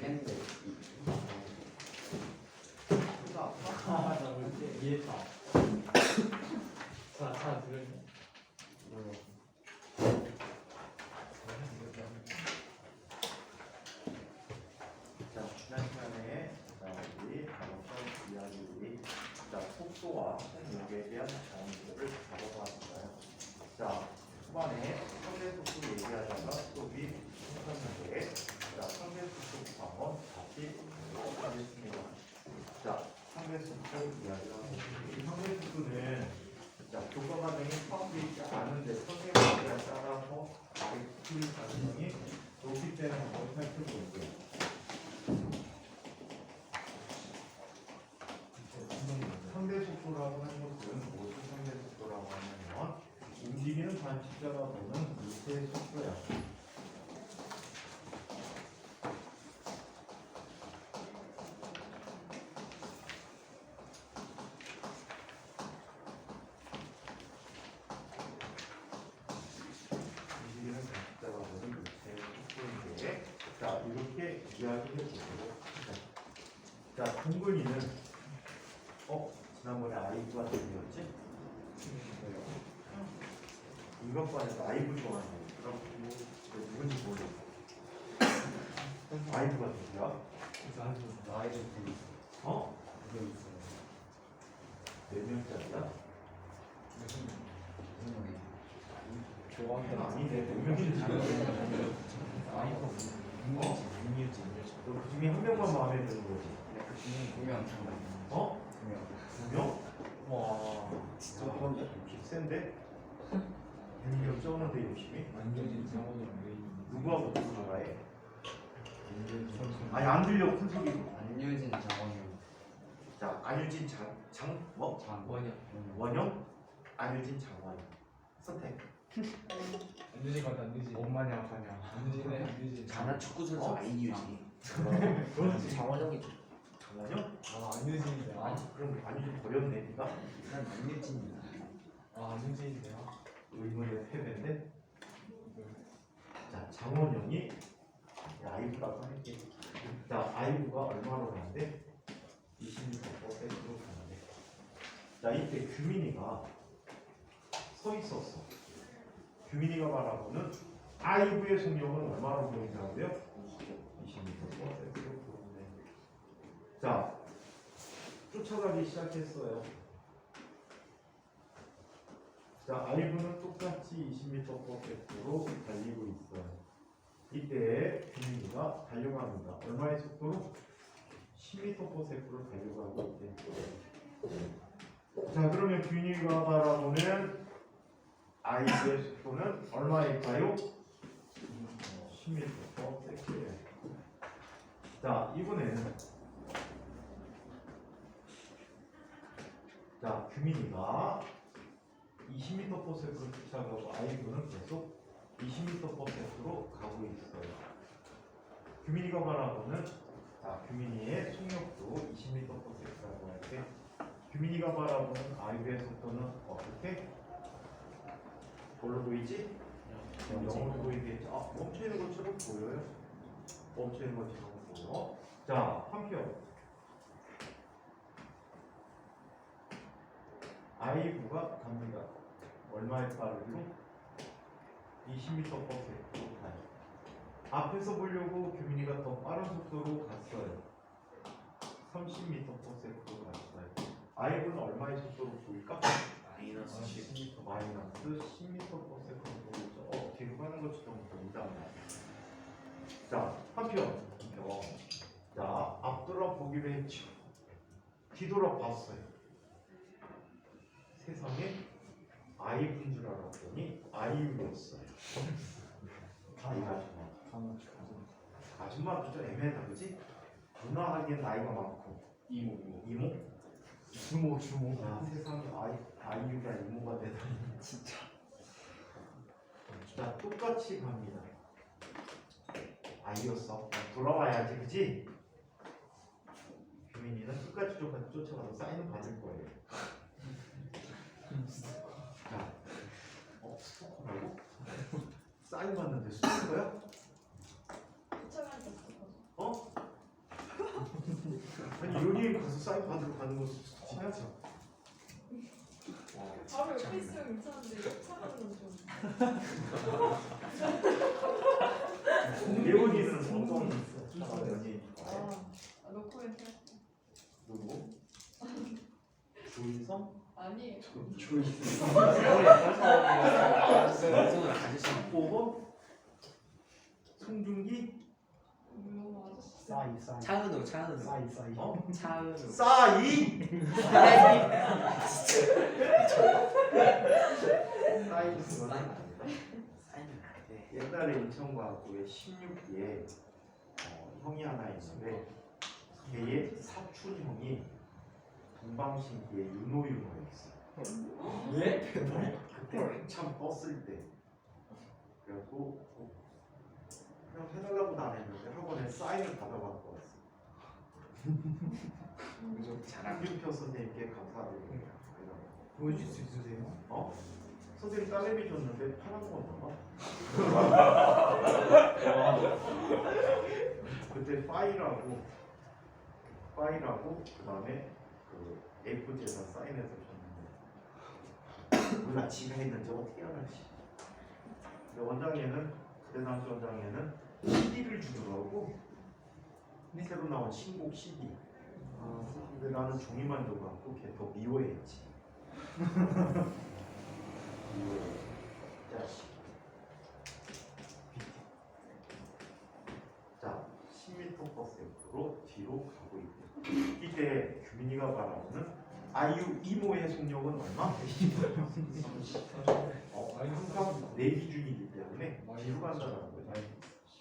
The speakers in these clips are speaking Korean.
깼는데 나 뭔지 이해했다. 자 들으면 자, 지난 시간에 우리 방송 이야기, 속도와 속력에 대한 정의들을 잡아봤어요. 자, 초반에 상대 속도 얘기하다가 속도비 생산하게 상대 속도 방언 다시 하겠습니다. 자, 상대 속도 이야기하고 이 상대 속도는 교과 과정이 파악되어 있지 않은데 선생님에 따라서 틀릴 가능성이 높기 때문에 한번 살펴볼게요. 상대 속도라고 하는 것은 무슨 상대 속도라고 하냐면 움직이는 관측자가 보는 물체의 속도야. 움직이는 관측자가 보는 물체의 속도인데, 자 이렇게 이야기해 보도록 하자. 자 동근이는 지난번에 아이브가 되었지? 이것과는 아이브 좋아하는 그럼 누군지 모르겠어. 아이브가 누구야? 나이도 되게 어? 그게 있어요. 몇 명짜리야? 무슨 말이야? 좋아하는 아니네. 몇 명인지 아이고 너 그 중에 한 명만 마음에 드는 거지? 그 중에 분명 정말 어? 분명 두 명? 와 진짜 그런데 센데? 6명 적는데 열심히? 안겨진 상원이랑 메인. 누구하고 누구 좋아해? 아니 안 들려 큰 소리. 안유진 장원영 자 안유진 뭐? 원이야. 원영? 안유진 장원영 선택. 안유진 같아 안유진. 엄마냐 아빠냐 안유진네 안유진. 가난 축구 선수 아이유지. 그렇지. 장원영이 장원영? 아 안유진이다. 아니 그럼 안유진 버렸네 니가? 난 안유진이다. 아 안유진이네요. 의문의 패배인데. 자 장원영이 아이브라고 할게. 자 아이브가 얼마로 가는데? 26%로 가는데. 자 이때 규민이가 서 있었어. 규민이가 바라보는 아이브의 속력은 얼마로 보인다고요? 26%로 보는데. 자 쫓아가기 시작했어요. 자 아이브는 똑같이 20m/s로 달리고 있어요. 이때 규민이가 달려갑니다. 얼마의 속도로? 10m/s를 달려가고 있대. 자 그러면 규민이가 바라보는 아이브의 속도는 얼마일까요? 10m/s예요. 자 이번에는 자 규민이가 20m/s를 쫓아가고 아이브는 계속 20m/s로 가고 있어요. 규민이가 바라보는 규민이의 속력도 20m/s라고 할 때 규민이가 바라보는 아이브의 속도는 어떻게? 뭘로 보이지? 0으로 보이겠죠? 멈춰 있는 것처럼 보여요? 멈춰 있는 것처럼 보여. 자, 한편 아이브가 갑니다. 얼마의 빠르기로? 20m/s로 가요. 앞에서 보려고 규민이가 더 빠른 속도로 갔어요. 30m/s로 갔어요. 아이브는 얼마의 속도로 보일까? 마이너스 10. 마이너스 10m/s로 보이죠. 뒤로 가는 것처럼 보인다. 자, 한편 자, 앞돌아 보기로 했죠. 뒤돌아 봤어요. 세상에 아이브인 줄 알았더니 아이유였어요. 아줌마도 좀 애매하다 그지? 누나 하기엔 나이가 많고 이모? 주모 세상에 아이유가 이모가 되다니 진짜. 자 똑같이 갑니다. 아이였어. 돌아와야지 그지? 규민이는 끝까지 쫓아가서 사인을 받을 거예요. 자, 스토커라고? 사인 받는데 스토커야? 사인 받으러 가는 거 커야죠. 바로 옆에 있으면 괜찮은데 차가는 건 좀. 예원이는 어떤 연예인일까요? 아, 노코멘트 할게. 누구? 조인성? 아니에요. 방송을 아저씨. 박보검? 송중기? 뭐 아저씨. 차은우. 어? 차은우. 싸이? 싸이는 사인 안 돼. 옛날에 인천과학부에 16기에 형이 하나 있는데 걔의 사촌 형이 동방신기의 윤호윤호였어. 예? 그때 한참 떴을 때. 그래갖고 그냥 해달라고도 안 했는데 학원에 사인을 받아갖고 왔어. 장균표 선생님께 감사드립니다. 보여줄 수 있으세요? 선생님 딸내미 줬는데 파란 거 넣어? 그때 파이라고 그 다음에 그 A4지에다 사인해서 줬는데 몰라 지가 했는지 어떻게 알았지. 근데 원장에는 그때 당시 원장에는 CD를 주더라고. 새로 나온 신곡 CD. 근데 나는 종이만 줘갖고 걔 더 미워했지. 자식. 자, 10m 버스 옆으로 뒤로 가고 있고. 이때 규민이가 바라보는 아이유 이모의 속력은 얼마? 항상 내 기준이기 때문에 뒤로 간다는 거죠.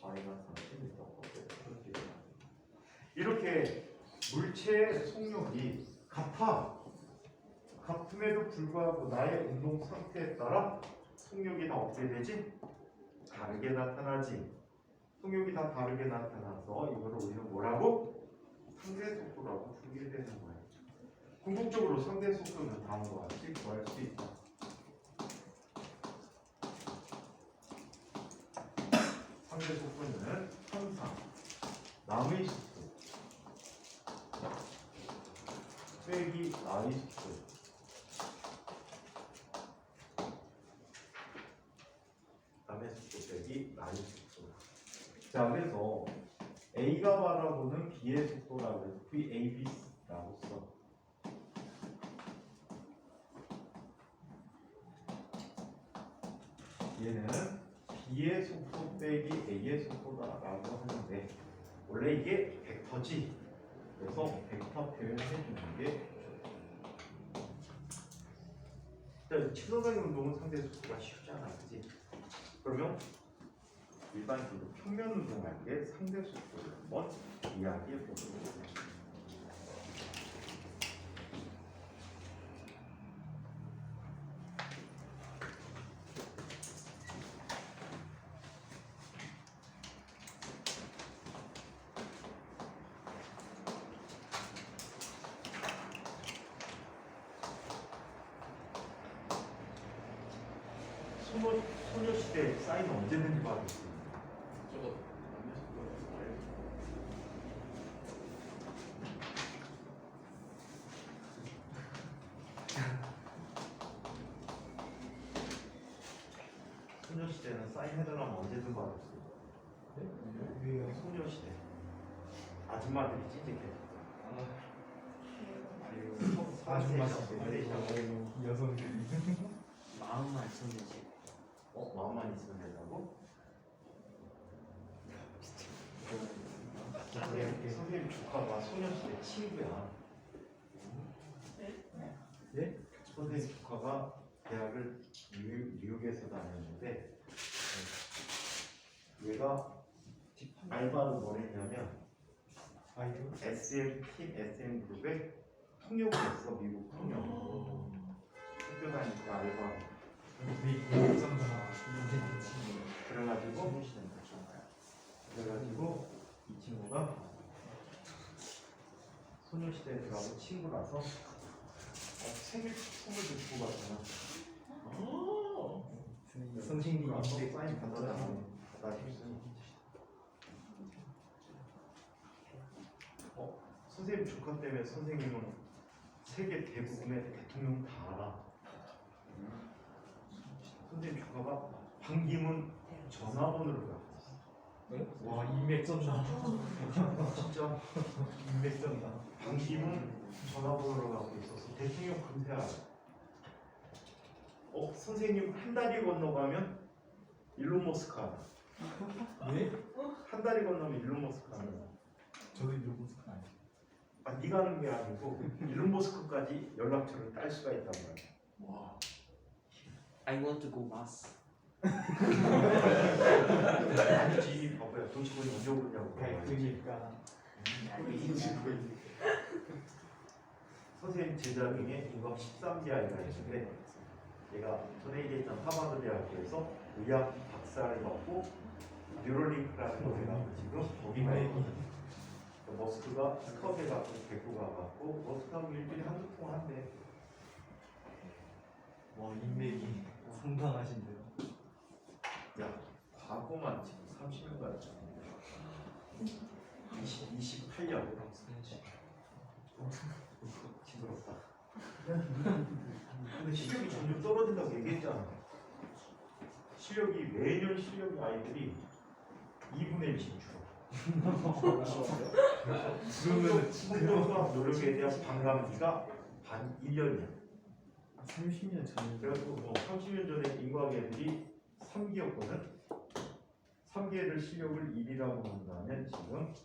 마이너스 10m 버스. 이렇게 물체의 속력이 같음에도 불구하고 나의 운동 상태에 따라 속력이 다 어떻게 되지? 다르게 나타나지. 속력이 다 다르게 나타나서 이거를 우리는 뭐라고? 상대 속도라고 부르게 되는 거예요. 궁극적으로 상대 속도는 다음과 같이 구할 수 있다. 상대 속도는 항상 남의 속도 빼기 나의 속도 남의 속도 빼기 나의 속도. 자, 그래서 A가 바라보는 B의 속도라고 해서 VAB라고 써. 얘는 B의 속도 빼기 A의 속도다라고 하는데 원래 이게 벡터지. 그래서 벡터 표현해 주는 게 좋다. 최소적인 운동은 상대 속도가 쉽잖아, 그지? 그러면 일반적으로 평면 운동할 때 상대 속도를 한번 이야기해 보도록 하겠습니다. 소녀시대 사인 언제든지 받을 수 있는. 저거 소녀시대는 사인 해달라면 언제든 받을 수 있는. 왜요? 소녀시대. 아줌마들이 찌직해. 아줌마 여성들이 마음만 있으면 되지. 마음만 있으면 된다고? 선생님 조카가 소녀시대 친구야. 예? 선생님 조카가 대학을 미국에서 다녔는데 얘가 알바를 뭘 했냐면 SM 그룹에 통역을 했어. 미국 통역. 학교 다니니까 알바. 그래가지고 이 친구가 소녀시대에 들어가서 친구라서 생일 선물도 주고 갔잖아. 선생님이 앞으로 사인 받아주시면 선생님 조카 때문에 선생님은 세계 대부분의 대통령 다 알아. 선생님 조카가 반기문 전화번호를 갖고 있어. 와 인맥 쩐다. 진짜 인맥 쩐다. 반기문 전화번호를 갖고 있어서 대통령 금세 알아. 선생님 한 다리 건너가면 일론 머스크 알아. 예? 한 다리 건너면 일론 머스크 알아. 저도 이런 모습 아니에요. 아, 네가 하는 게 아니고 일론 머스크까지 연락처를 딸 수가 있단 말이야. 와. I want to go Mars. 아니지 바보야. 도치코인 언제 오냐고. 그러니까. 선생님 제자 중에 이거 13기 아이가 있는데 얘가 전에 얘기했던 하버드 대학교에서 의학 박사를 받고 뉴럴링크라는 걸 해갖고 지금 거기가 있거든. 머스크가 스카우트에 갖고 데리고 가갖고 머스크하고 일주일에 한두 통 한대. 와 인맥이 상당하신데요. 야, 과거만 지금 30년간 28년 징그럽다. 근데 실력이 점점 떨어진다고 얘기했잖아. 실력이 매년 실력의 아이들이 2분의 1씩 줄어. 그러면은 성적과 노력에 대한 반감기가 반 1년이야. 30년 전에 그래서 30년 전에 인과학 애들이 3기였거든. 3기 애들 실력을 1이라고 한다면 지금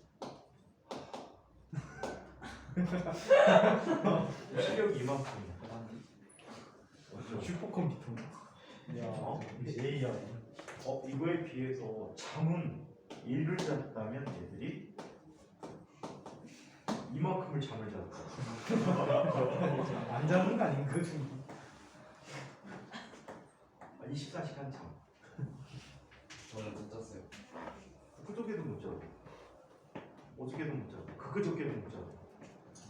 실력이 이만큼이야. 슈퍼컴퓨터. 어? AI. 이거에 비해서 잠은 1을 잤다면 애들이 이만큼을 잠을 잤다. 안 자는 거 아닌가 그 24시간 잠. 저는 못 잤어요. 그저께도 못 자고 어저께도 못 자고 그저께도 못 자고.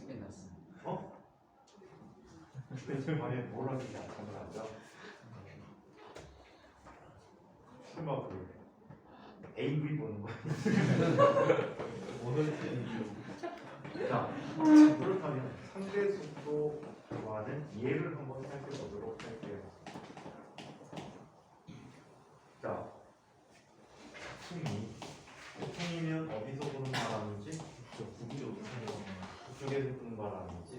끝났어. 그래서 밤에 뭘 하길래 잠을 안 자? 설마 그 AV 보는 거야? 오늘 자, 그렇다면 상대 속도와는 예를 한번 살펴보도록 할게요. 자, 풍이면 어디서 부는 바람이지? 북쪽에서 부는 바람이지.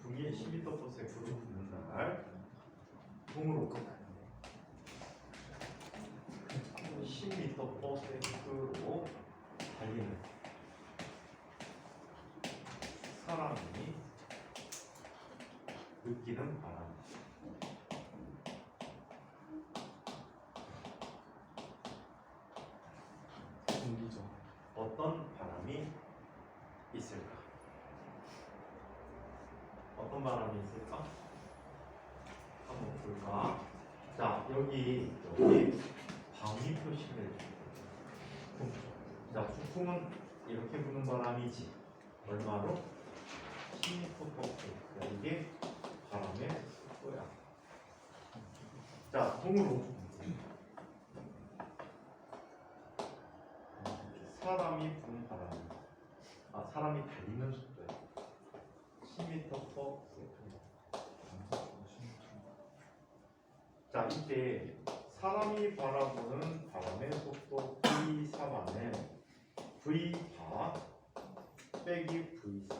북풍이 10m/s로 부는 날, 동으로 10m/s로 달리는 사람이 느끼는 바람. 공기죠. 어떤 바람이 있을까? 어떤 바람이 있을까? 한번 볼까? 자, 여기 방위 표시를 해줄게요. 자, 북풍은 이렇게 부는 바람이지. 얼마로? 10m/s. 이게 바람의 속도야. 자, 동으로 사람이 부는 바람. 사람이 달리는 속도야. 10m/s. 자, 이때 사람이 바라보는 바람의 속도 V3안에 V바 빼기 V4.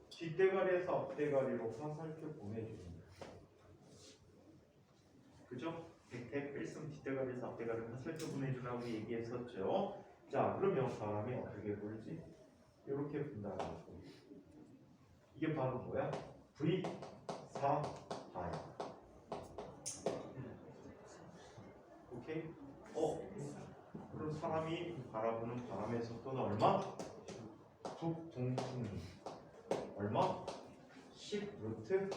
뒷대가리에서 앞대가리로 화살표 보내줍니다. 그죠? 백택 필승 뒷대가리에서 앞대가리로 화살표 보내주라고 얘기했었죠. 자, 그러면 바람이 어떻게 불지? 이렇게 분다라고. 이게 바로 뭐야? V4바야. 오케이? 그럼 사람이 바라보는 바람의 속도는 얼마? 북동풍이 얼마? 10루트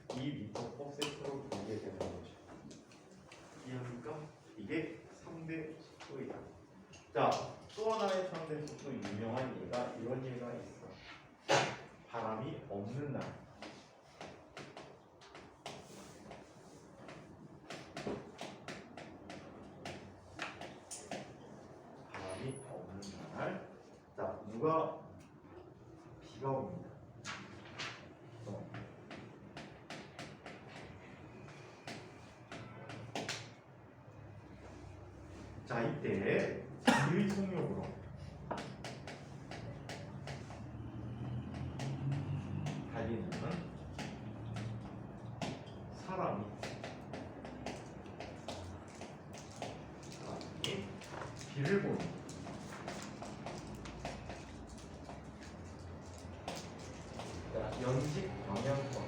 2m/s로 불게 되는 거죠. 이해합니까? 이게 상대 속도이다. 자, 또 하나의 상대 속도 유명한 예가 이런 예가 있어. 바람이 없는 날. 비가 옵니다. 자, 이때 비의 속력으로 달리는 사람이 비를 보는 연직 방향권.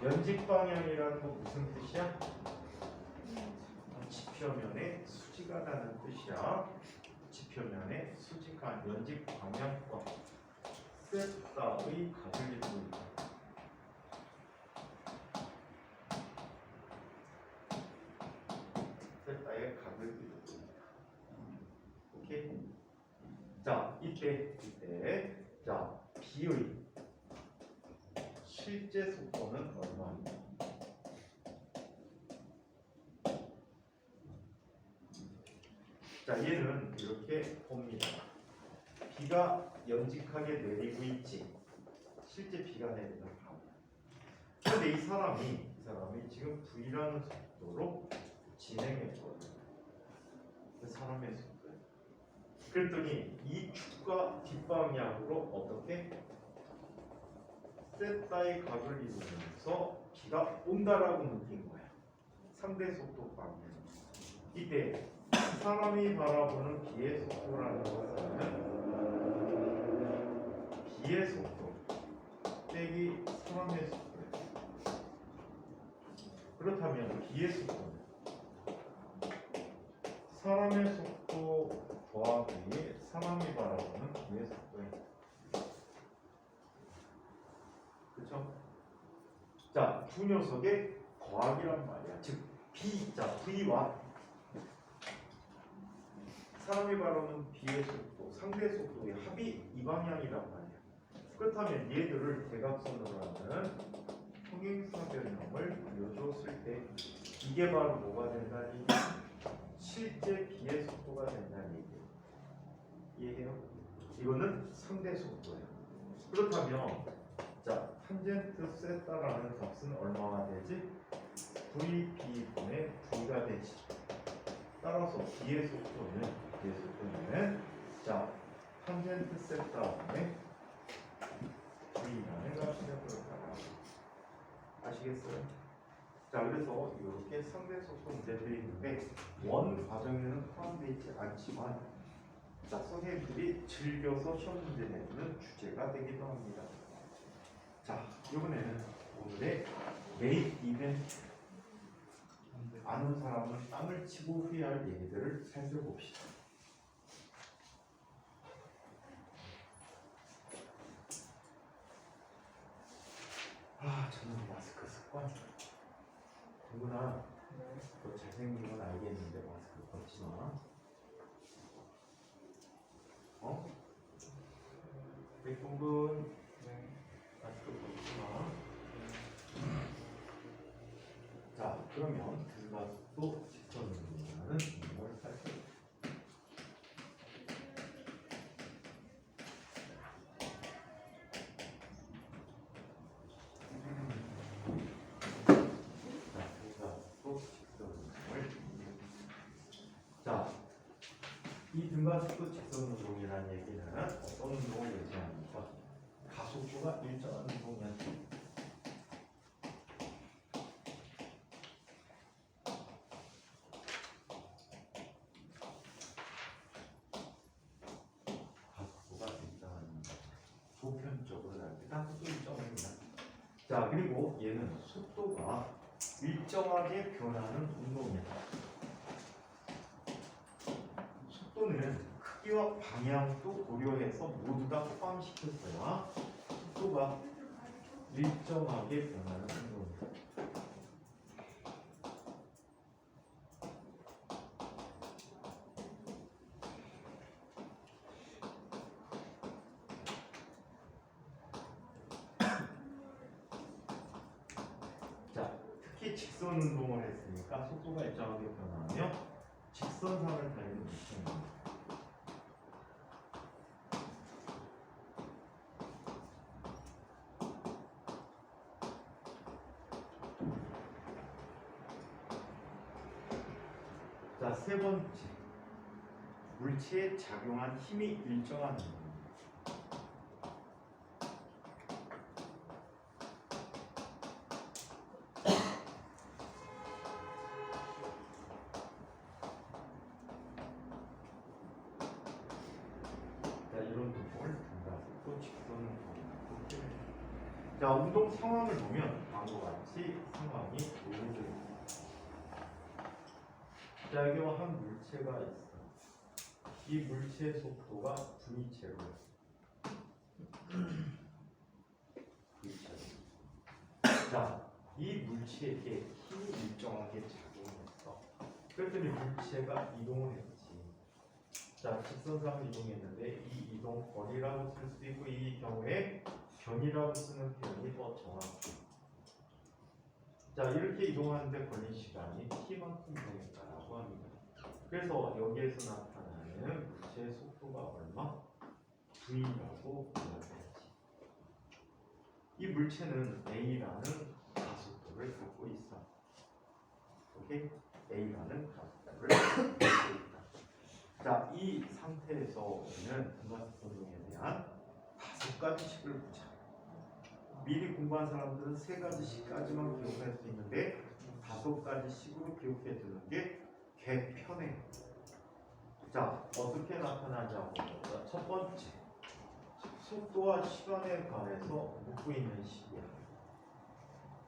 연직 방향이라는 건 무슨 뜻이야? 지표면에 수지가 나는 뜻이야. 지표면에 수지가 연직 방향권. 세타의 각을 이루고 있다. 세타의 각을 이루고 있다. 오케이. 자, 이때 자, B의 실제 속도는 얼마입니까? 자, 얘는 이렇게 봅니다. 비가 연직하게 내리고 있지. 실제 비가 내리는 거. 근데 이 사람이 지금 V라는 속도로 진행했거든요. 그 사람의 속도. 그랬더니 이 축과 뒷방향으로 어떻게 세타의 각을 이루면서 비가 온다라고 느낀 거야. 상대 속도 방향. 이때 사람이 바라보는 비의 속도라는 것은 비의 속도 빼기 사람의 속도예요. 그렇다면 비의 속도는 사람의 속도 더하기 사람이 바라보는 비의 속도예요. 그렇죠? 자, 두 녀석의 거학이란 말이야. 즉 B, 자 V와 사람이 바라보는 B의 속도, 상대 속도의 합이 이 방향이란 말이야. 그렇다면 얘들을 대각선으로 하는 평행사변형을 그려줬을 때 이게 바로 뭐가 된다는 얘기? 실제 B의 속도가 된다는 얘기예요. 이해해요? 이거는 상대 속도예요. 그렇다면 자, 탄젠트 세타라는 값은 얼마가 되지? VB분의 V가 되지. 따라서 B의 속도는 자, 탄젠트 세타분의 V라는 값이 되어버렸다. 아시겠어요? 자, 그래서 이렇게 상대 속도 문제들이 있는데 원 과정에는 포함되어 있지 않지만 자, 선생님들이 즐겨서 시험 문제 내는 주제가 되기도 합니다. 자, 이번에는 오늘의 메인 이벤트. 아는 사람은 땅을 치고 후회할 얘기들을 살펴봅시다. 저는 마스크 습관. 누구나 더 잘생긴 건 알겠는데 마스크 벗지 마. 백분분 마스크 벗지 마. 자, 그러면 들과도 직선으로는 이걸 살펴볼게요. 자, 이 등가속도 직선 운동이라는 얘기는 어떤 운동을 얘기합니까? 가속도가 일정한 운동이야. 가속도가 일정한 운동. 보편적으로 할 때 가속도 일정합니다. 자, 그리고 얘는 속도가 일정하게 변하는 운동이야. 속도는 크기와 방향도 고려해서 모두 다 포함시켰어야 속도가 일정하게 변하는 운동입니다. 자, 특히 직선 운동을 했으니까 속도가 일정하게 변하며 직선상을 달리는 운동입니다. 자, 세 번째. 물체에 작용한 힘이 일정한 겁니다. 자, 이런 부분을 둔다. 또 직선을 둔다. 자, 운동 상황을 보면 다음과 같이 상황이 이루어져 있습니다. 자, 여기 한 물체가 있어. 이 물체의 속도가 V제로. V제로. 자, 이 물체에게 힘이 일정하게 작용했어. 그랬더니 물체가 이동을 했지. 자, 직선상을 이동했는데 이 이동 거리라고 쓸 수도 있고 이 경우에 변이라고 쓰는 표현이 더 정확해. 자, 이렇게 이동하는데 걸린 시간이 t만큼 이동했다라고 합니다. 그래서 여기에서 나타나는 물체의 속도가 얼마? v라고 이야기하지. 이 물체는 a라는 가속도를 갖고 있어. 오케이? a라는 가속도를 갖고 있다. 자, 이 상태에서 우리는 분자속 운동에 대한 5가지식을 보자. 미리 공부한 사람들은 3가지씩까지만 기억할 수 있는데 5가지씩으로 기억해 두는 게 개편해. 자, 어떻게 나타나냐고. 자, 첫 번째, 속도와 시간에 관해서 묻고 있는 식이야.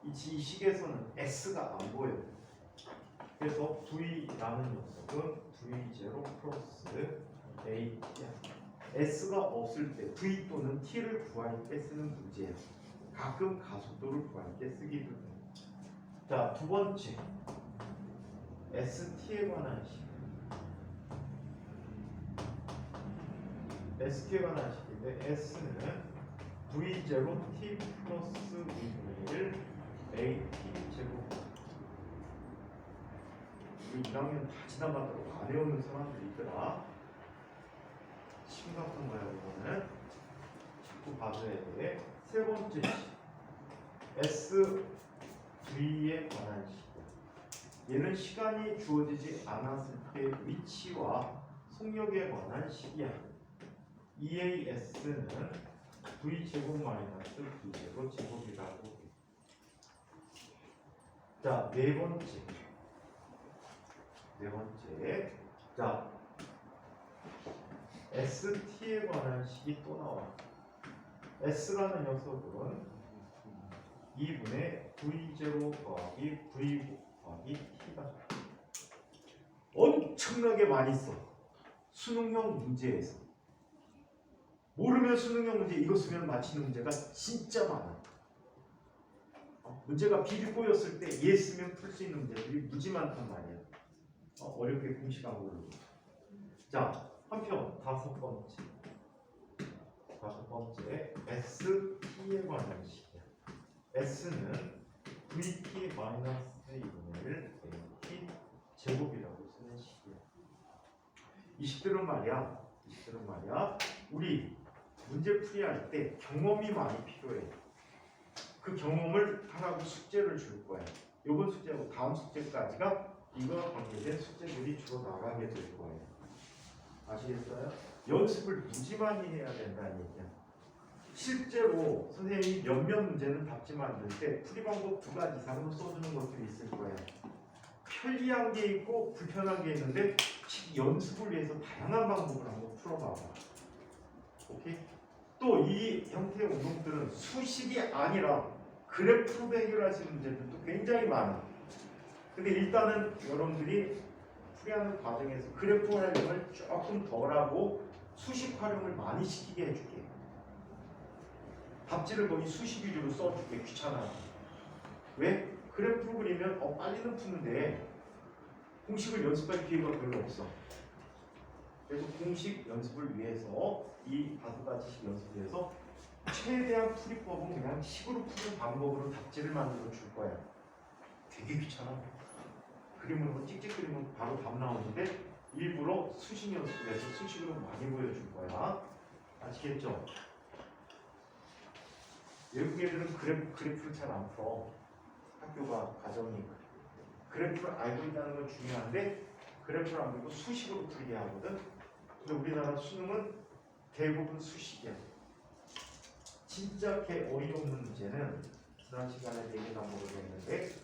이 식에서는 s가 안 보여요. 그래서 v라는 녀석은 v0 플러스 at야. s가 없을 때 v 또는 t를 구할 때 쓰는 문제야. 가끔 가속도를 구할 때 쓰기도 해. 자, 두 번째, st에 관한 식. st에 관한 식인데 s는 v0 t 플러스 2분의 1 at 제곱. 우리 1학년 다 지나가도록 안 외우는 사람들이 있더라. 심각한 거야, 이거는. 자꾸 봐줘야 돼. 세 번째 S V에 관한 식이야. 얘는 시간이 주어지지 않았을 때 위치와 속력에 관한 식이야. EAS는 V 제곱 마이너스 V 제곱 제곱이라고 해. 자, 네 번째. 자, ST에 관한 식이 또 나와. S라는 녀석은 2분의 V0 더하기 V 곱하기 T다. 엄청나게 많이 써. 수능형 문제에서. 모르면 수능형 문제 이거 쓰면 맞히는 문제가 진짜 많아. 문제가 비리 꼬였을 때 얘 쓰면 풀 수 있는 문제들이 무지 많단 말이야. 어렵게 공식 안 고르고. 자, 한편 다섯 번째 ST에 관한 식이야. S는 VT 마이너스 2분의 1 AT 제곱이라고 쓰는 식이야. 이 식들은 말이야 우리 문제 풀이할 때 경험이 많이 필요해. 그 경험을 하라고 숙제를 줄 거야. 이번 숙제하고 다음 숙제까지가 이거와 관계된 숙제들이 주로 나가게 될 거예요. 아시겠어요? 연습을 무지 많이 해야 된다는 얘기야. 실제로 선생님이 몇몇 문제는 답지 만들 때 풀이 방법 2가지 이상으로 써주는 것들이 있을 거예요. 편리한 게 있고 불편한 게 있는데 연습을 위해서 다양한 방법을 한번 풀어봐봐. 오케이? 또 이 형태의 운동들은 수식이 아니라 그래프로 해결하시는 문제들도 굉장히 많아. 근데 일단은 여러분들이 풀이하는 과정에서 그래프 활용을 조금 덜 하고 수식 활용을 많이 시키게 해줄게. 답지를 거의 수식 위주로 써줄게. 귀찮아. 왜? 그래프 그리면 빨리는 푸는데 공식을 연습할 기회가 별로 없어. 그래서 공식 연습을 위해서 이 5가지씩 연습을 해서 최대한 풀이법은 그냥 식으로 푸는 방법으로 답지를 만들어 줄 거야. 되게 귀찮아. 그림을 뭐 찍찍 그리면 바로 답 나오는데 일부러 수식 연습에서 수식으로 많이 보여줄 거야. 아시겠죠? 외국 애들은 그래프를 잘 안 풀어. 학교가 과정이 그래프를 알고 있다는 건 중요한데 그래프를 안 그리고 수식으로 풀게 하거든. 근데 우리나라 수능은 대부분 수식이야. 진짜 개 어이없는 문제는 지난 시간에 4개 단목을 했는데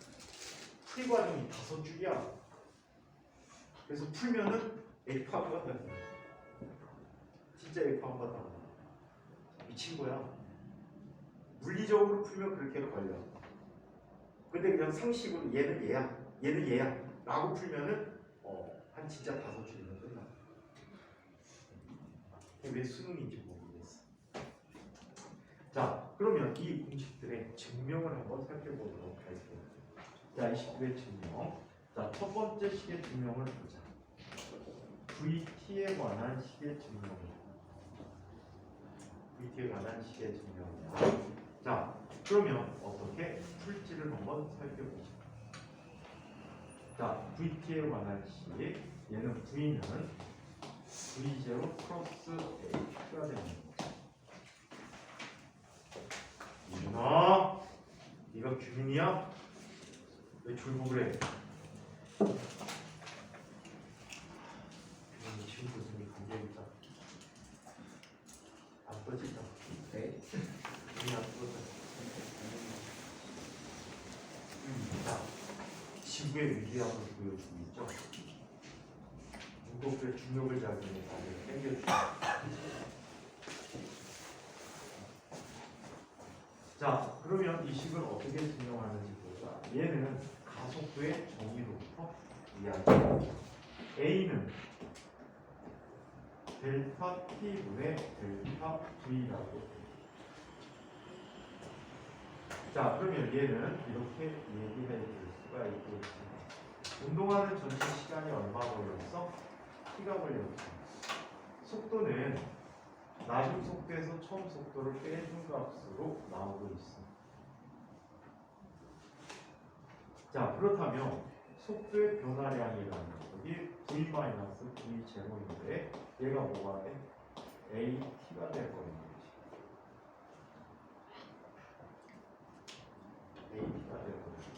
풀이 과정이 5줄이야. 그래서 풀면은 F하고가 돼. 진짜 F하고가 다 미친 거야. 물리적으로 풀면 그렇게 걸려. 근데 그냥 상식으로 얘는 얘야, 얘는 얘야 라고 풀면은 한 진짜 5줄이면 끝나. 왜 수능인지 모르겠어. 자, 그러면 이 공식들의 증명을 한번 살펴보도록 할게요. 자, 이 식들의 증명. 자, 첫 번째 식의 증명을 보자. VT에 관한 식의 증명이야. VT에 관한 식의 증명이야. 자, 그러면 어떻게 풀지를 한번 살펴보자. 자, VT에 관한 식. 얘는 V는 V0 플러스 A가 됩니다. 이준아, 네가 규민이야? 왜 졸고 그래? 규민이 지금 무슨 관계입니까? 안 떠진다. 네. 규민이 안 떠져. 자, 지구의 위대함을 보여주고 있죠. 무겁게 중력을 작용해 다리를 당겨주죠. 자, 그러면 이 식을 어떻게 증명하는지 보자. 얘는 가속도의 정의로부터 이야기합니다. A는 델타 T분의 델타 V라고. 자, 그러면 얘는 이렇게 얘기해 줄 수가 있겠지. 운동하는 전체 시간이 얼마 걸렸어? T가 걸렸어. 속도는 낮은 속도에서 처음 속도를 빼준 값으로 나오고 있어. 자, 그렇다면 속도의 변화량이라는 녀석이 V-V0인데 얘가 뭐가 돼? AT가 돼버린 거지. AT가 돼버린 거지.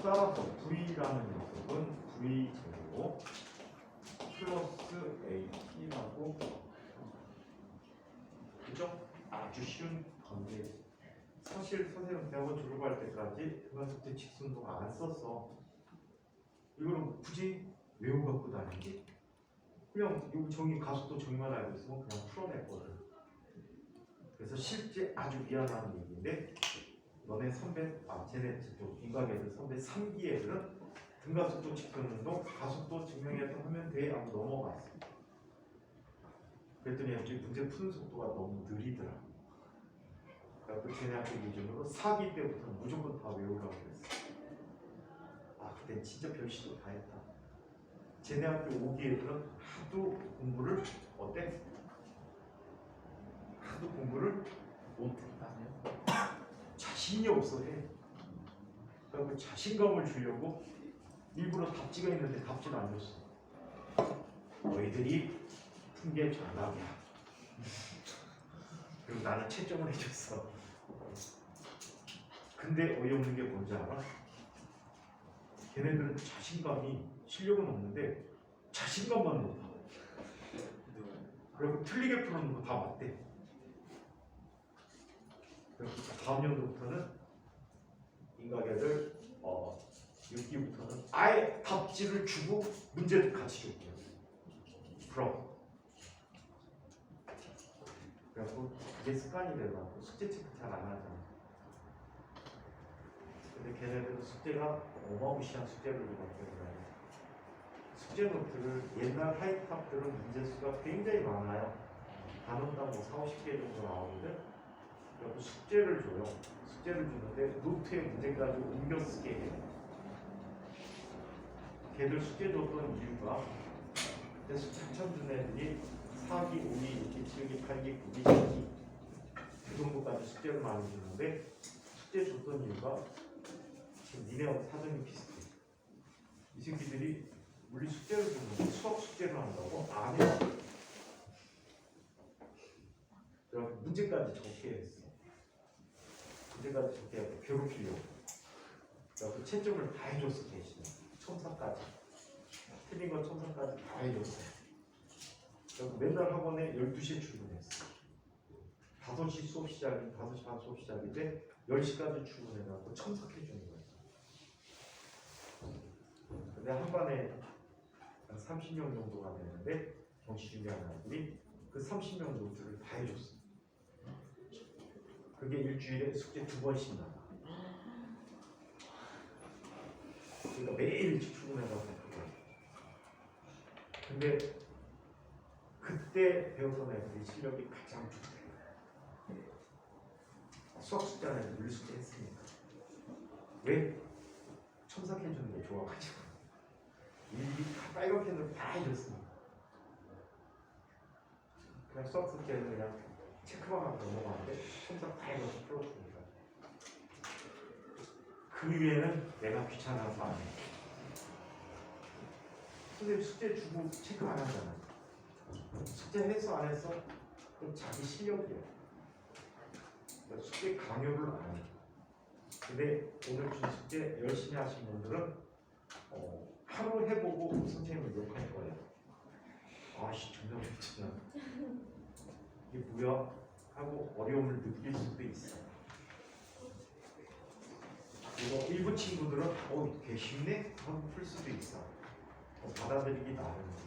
따라서 V라는 녀석은 V0 플러스 AT라고. 그죠? 아주 쉬운 관계. 사실 선생님 대학원 졸업할 때까지 등하속도 직선도 안 썼어. 이거는 굳이 외우 갖고 다니지. 그냥 여기 정의 가속도 정의만 알고 있으면 그냥 풀어냈거든. 그래서 실제 아주 미안한 얘기인데 너네 선배, 쟤네 저쪽 인과계들 선배 3기 애들은 등가속도 직선운동 가속도 증명해서 하면 돼 하고 넘어갔어. 그랬더니 이제 문제 푸는 속도가 너무 느리더라. 그래서 쟤네한테 기준으로 4기 때부터 무조건 다 외우라고 그랬어. 아, 그때 진짜 별시도 다 했다. 쟤네한테 5기 애들은 하도 공부를 어때? 하도 공부를 못했다며. 자신이 없어 해. 그러니까 자신감을 주려고 일부러 답지가 있는데 답지를 안 줬어. 너희들이 푼 게 정답이야. 그리고 나는 채점을 해줬어. 근데 어이없는 게 뭔지 알아? 걔네들은 자신감이 실력은 없는데 자신감만 높아. 그리고 틀리게 풀어놓은 거 다 맞대. 그래서 다음 연도부터는 인과계들 6기부터는 아예 답지를 주고 문제도 같이 줄게요. 그럼 그래서 이게 습관이 되더라고. 숙제 체크 잘 안 하잖아. 근데 걔네들은 숙제가 어마무시한 숙제를 받게 되잖아요. 숙제 노트를 옛날 하이탑들은 문제 수가 굉장히 많아요. 단원당 뭐 4, 50개 정도 나오거든. 그리고 숙제를 줘요. 숙제를 주는데 노트에 문제까지 옮겨 쓰게 해요. 걔들 숙제 줬던 이유가 그때 숙제 한참 준 애들이 4기, 5기, 6기, 7기, 8기, 9기, 10기 그 정도까지 숙제를 많이 주는데 숙제 줬던 이유가 지금 니네하고 사정이 비슷해. 이 새끼들이 우리 숙제를 주는데 수학 숙제를 한다고 안 해. 그래서 문제까지 적게 했어. 문제까지 적게 하고 괴롭히려고. 그래서 채점을 다 해줬어 대신에. 첨삭까지. 틀린 거 첨삭까지 다 해줬어. 그래서 맨날 학원에 12시에 출근했어. 5시 수업 시작이 5시 반 수업 시작인데 10시까지 출근해갖고 첨삭해 주는 거야. 근데 한 반에 한 30명 정도가 되는데 정시 준비하는 아이들이 그 30명 노트를 다 해줬어. 그게 일주일에 숙제 2번씩 나와. 그러니까 매일 일찍 출근해가지고 그거야. 근데 그때 배웠던 애들이 실력이 가장 좋대. 수학 숙제는 늘 숙제 했으니까. 왜? 첨삭해주는 게 좋아가지고 일일이 다 빨간 펜으로 다 해줬으니까. 그냥 수학 숙제는 그냥 체크만 하고 넘어가는데 첨삭 다 해서 풀어주니까. 그 위에는 내가 귀찮아서 안 해. 선생님 숙제 주고 체크 안 하잖아. 숙제 했어 안 했어? 그럼 자기 실력이야. 그러니까 숙제 강요를 안 해. 근데 오늘 준 숙제 열심히 하신 분들은 하루 해보고 선생님을 욕할 거예요. 아씨 존나 괜찮아. 이게 뭐야? 하고 어려움을 느낄 수도 있어. 그리고 일부 친구들은 개 쉽네? 하고 풀 수도 있어. 받아들이기 나름이야.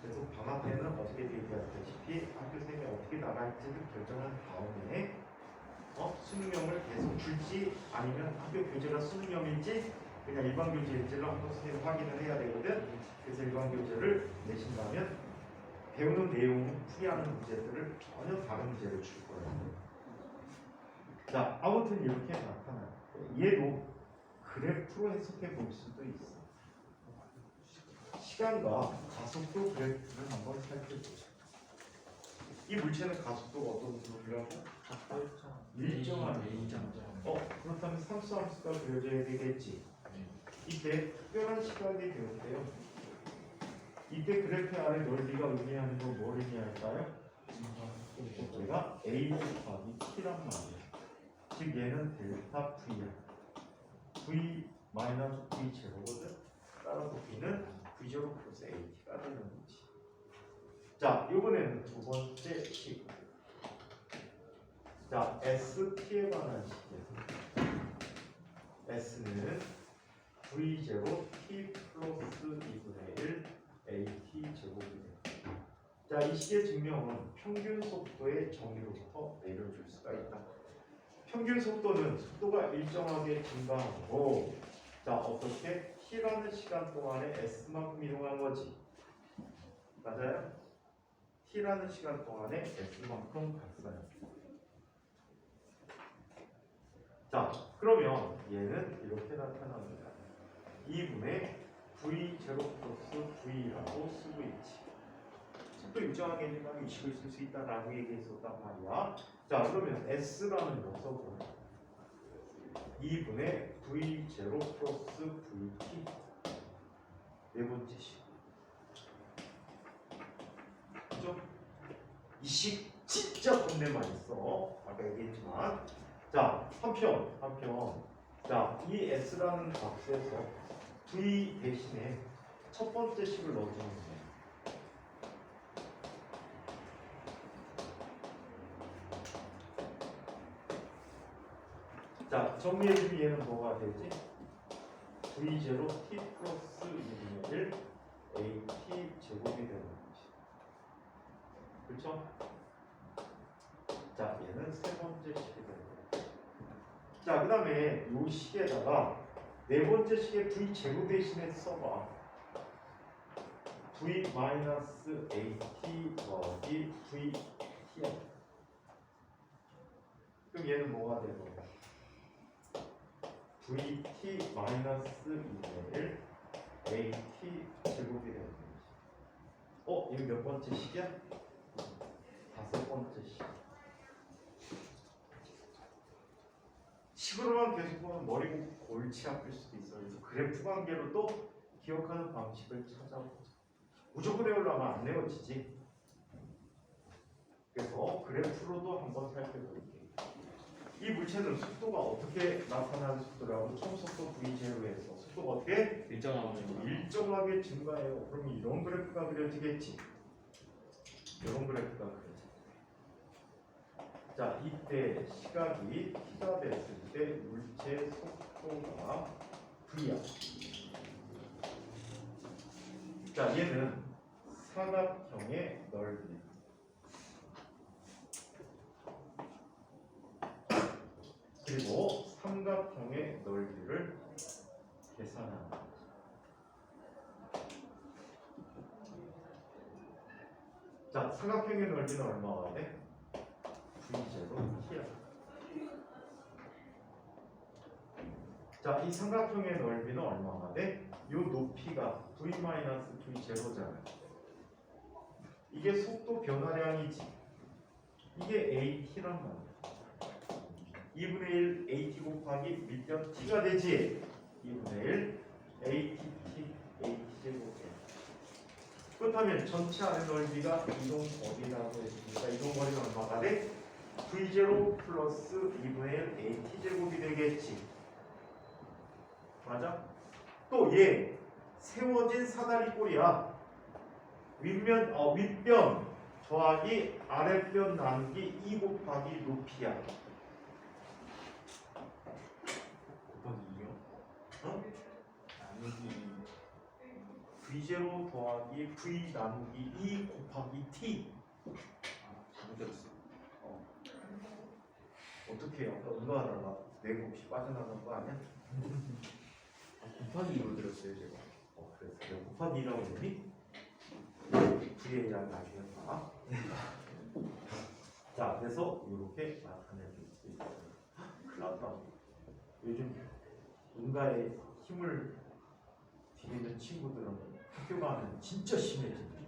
그래서 방학 때는 어떻게 얘기하다시피 학교 생이 어떻게 나갈지를 결정한 다음에 수능형을 계속 줄지 아니면 학교 교재가 수능형일지 그냥 일반 교재일지를 한번 선생님 확인을 해야 되거든. 그래서 일반 교재를 내신다면 배우는 내용은 풀이하는 문제들을 전혀 다른 문제를 줄 거예요. 자, 아무튼 이렇게 나타나요. 얘도 그래프로 해석해 볼 수도 있어. 시간과 가속도 그래프를 한번 살펴보자. 이 물체는 가속도가 어떤 그룹이라고? 일정한 그렇다면 삼수함수가 그려져야 되겠지. 이때 특별한 시각이 되었대요. 이때 그래프 아래 넓이가 의미하는 건 뭘 의미할까요? 얘가 a 곱하기 t란 말이에요. 즉 얘는 델타 v야. v 마이너스 v 제로거든. 따라서 v는 v0 플러스 at가 되는 거지. 자, 이번에는 두 번째 식. 자, ST에 관한 식이야. S는 V0 T 플러스 2분의 1 AT 제곱이 됩니다. 자, 이 식의 증명은 평균 속도의 정의로부터 내려줄 수가 있다. 평균 속도는 속도가 일정하게 증가하고, 자, 어떻게? T라는 시간 동안에 S만큼 이동한 거지. 맞아요? T라는 시간 동안에 S만큼 갔어요. 자, 그러면 얘는 이렇게 나타납니다. 2분의 V0 플러스 V라고 쓰고 있지. 속도 일정하게 일정하게 이 식을 쓸 수 있다라고 얘기했었단 말이야. 자, 그러면 S라는 녀석은 2분의 V0 플러스 VT 네 번째 식. 그죠? 이 식 진짜 겁내 많이 써. 아까 얘기했지만. 자, 한편. 자, 이 S라는 값에서 V 대신에 첫 번째 식을 넣어주는 거예요. 자, 정리해주면 얘는 뭐가 되지? V0 T 플러스 2분의 1 AT 제곱이 되는 거지. 그렇죠? 자, 얘는 세 번째 식이 되는 거예요. 자, 그 다음에 이 식에다가 네 번째 식의 V 제곱 대신에 써봐. V 마이너스 AT 더하기 VT야. 그럼 얘는 뭐가 되는 거야? VT 마이너스 2분의 1 AT 제곱이 되는 거지. 이거 몇 번째 식이야? 다섯 번째 식. 식으로만 계속 보면 머리 골치 아플 수도 있어. 그래서 그래프 관계로 또 기억하는 방식을 찾아보자. 무조건 외우려면 안 외워지지. 그래서 그래프로도 한번 살펴볼게요. 이 이 물체는 속도가 어떻게 나타나는 속도라고? 총 속도 v0에서 속도가 어떻게? 일정하게 증가해요. 그럼 이런 그래프가 그려지겠지. 이런 그래프가 그려져. 자, 이때 시각이 t가 됐을 때 물체 속도가 v야. 자, 얘는 사각형의 넓이. 그리고 삼각형의 넓이를 계산하는 거죠. 자, 삼각형의 넓이는 얼마가 돼? v0 t야. 자, 이 삼각형의 넓이는 얼마가 돼? 요 높이가 v-v0잖아요. 이게 속도 변화량이지. 이게 at란 말이야. 2분의 1 at 곱하기 밑변 t가 되지. 2분의 1 at t 제곱. 그렇다면 전체 안의 넓이가 이동거리라고 했으니까 이동거리는 얼마가 돼? v0 플러스 2분의 1 at 제곱이 되겠지. 맞아? 또 얘 세워진 사다리 꼴이야. 윗변 더하기 아랫변 나누기 2 곱하기 높이야. 곱하기 2요? 어? 나누기 v0 더하기 v 나누기 2 곱하기 t. 잘못 들었어. 어떻게 해요? 아까 응가하다가 내가 혹시 빠져나간 거 아니야? 곱하기 2로 들었어요 제가. 그래서 내가 곱하기 2라고 했니? vA랑 나중에 봐. 자, 그래서 이렇게 나타낼 수 있어요. 큰일 났다. 요즘 응가에 힘을 들이는 친구들은 학교 가면 진짜 심해진다.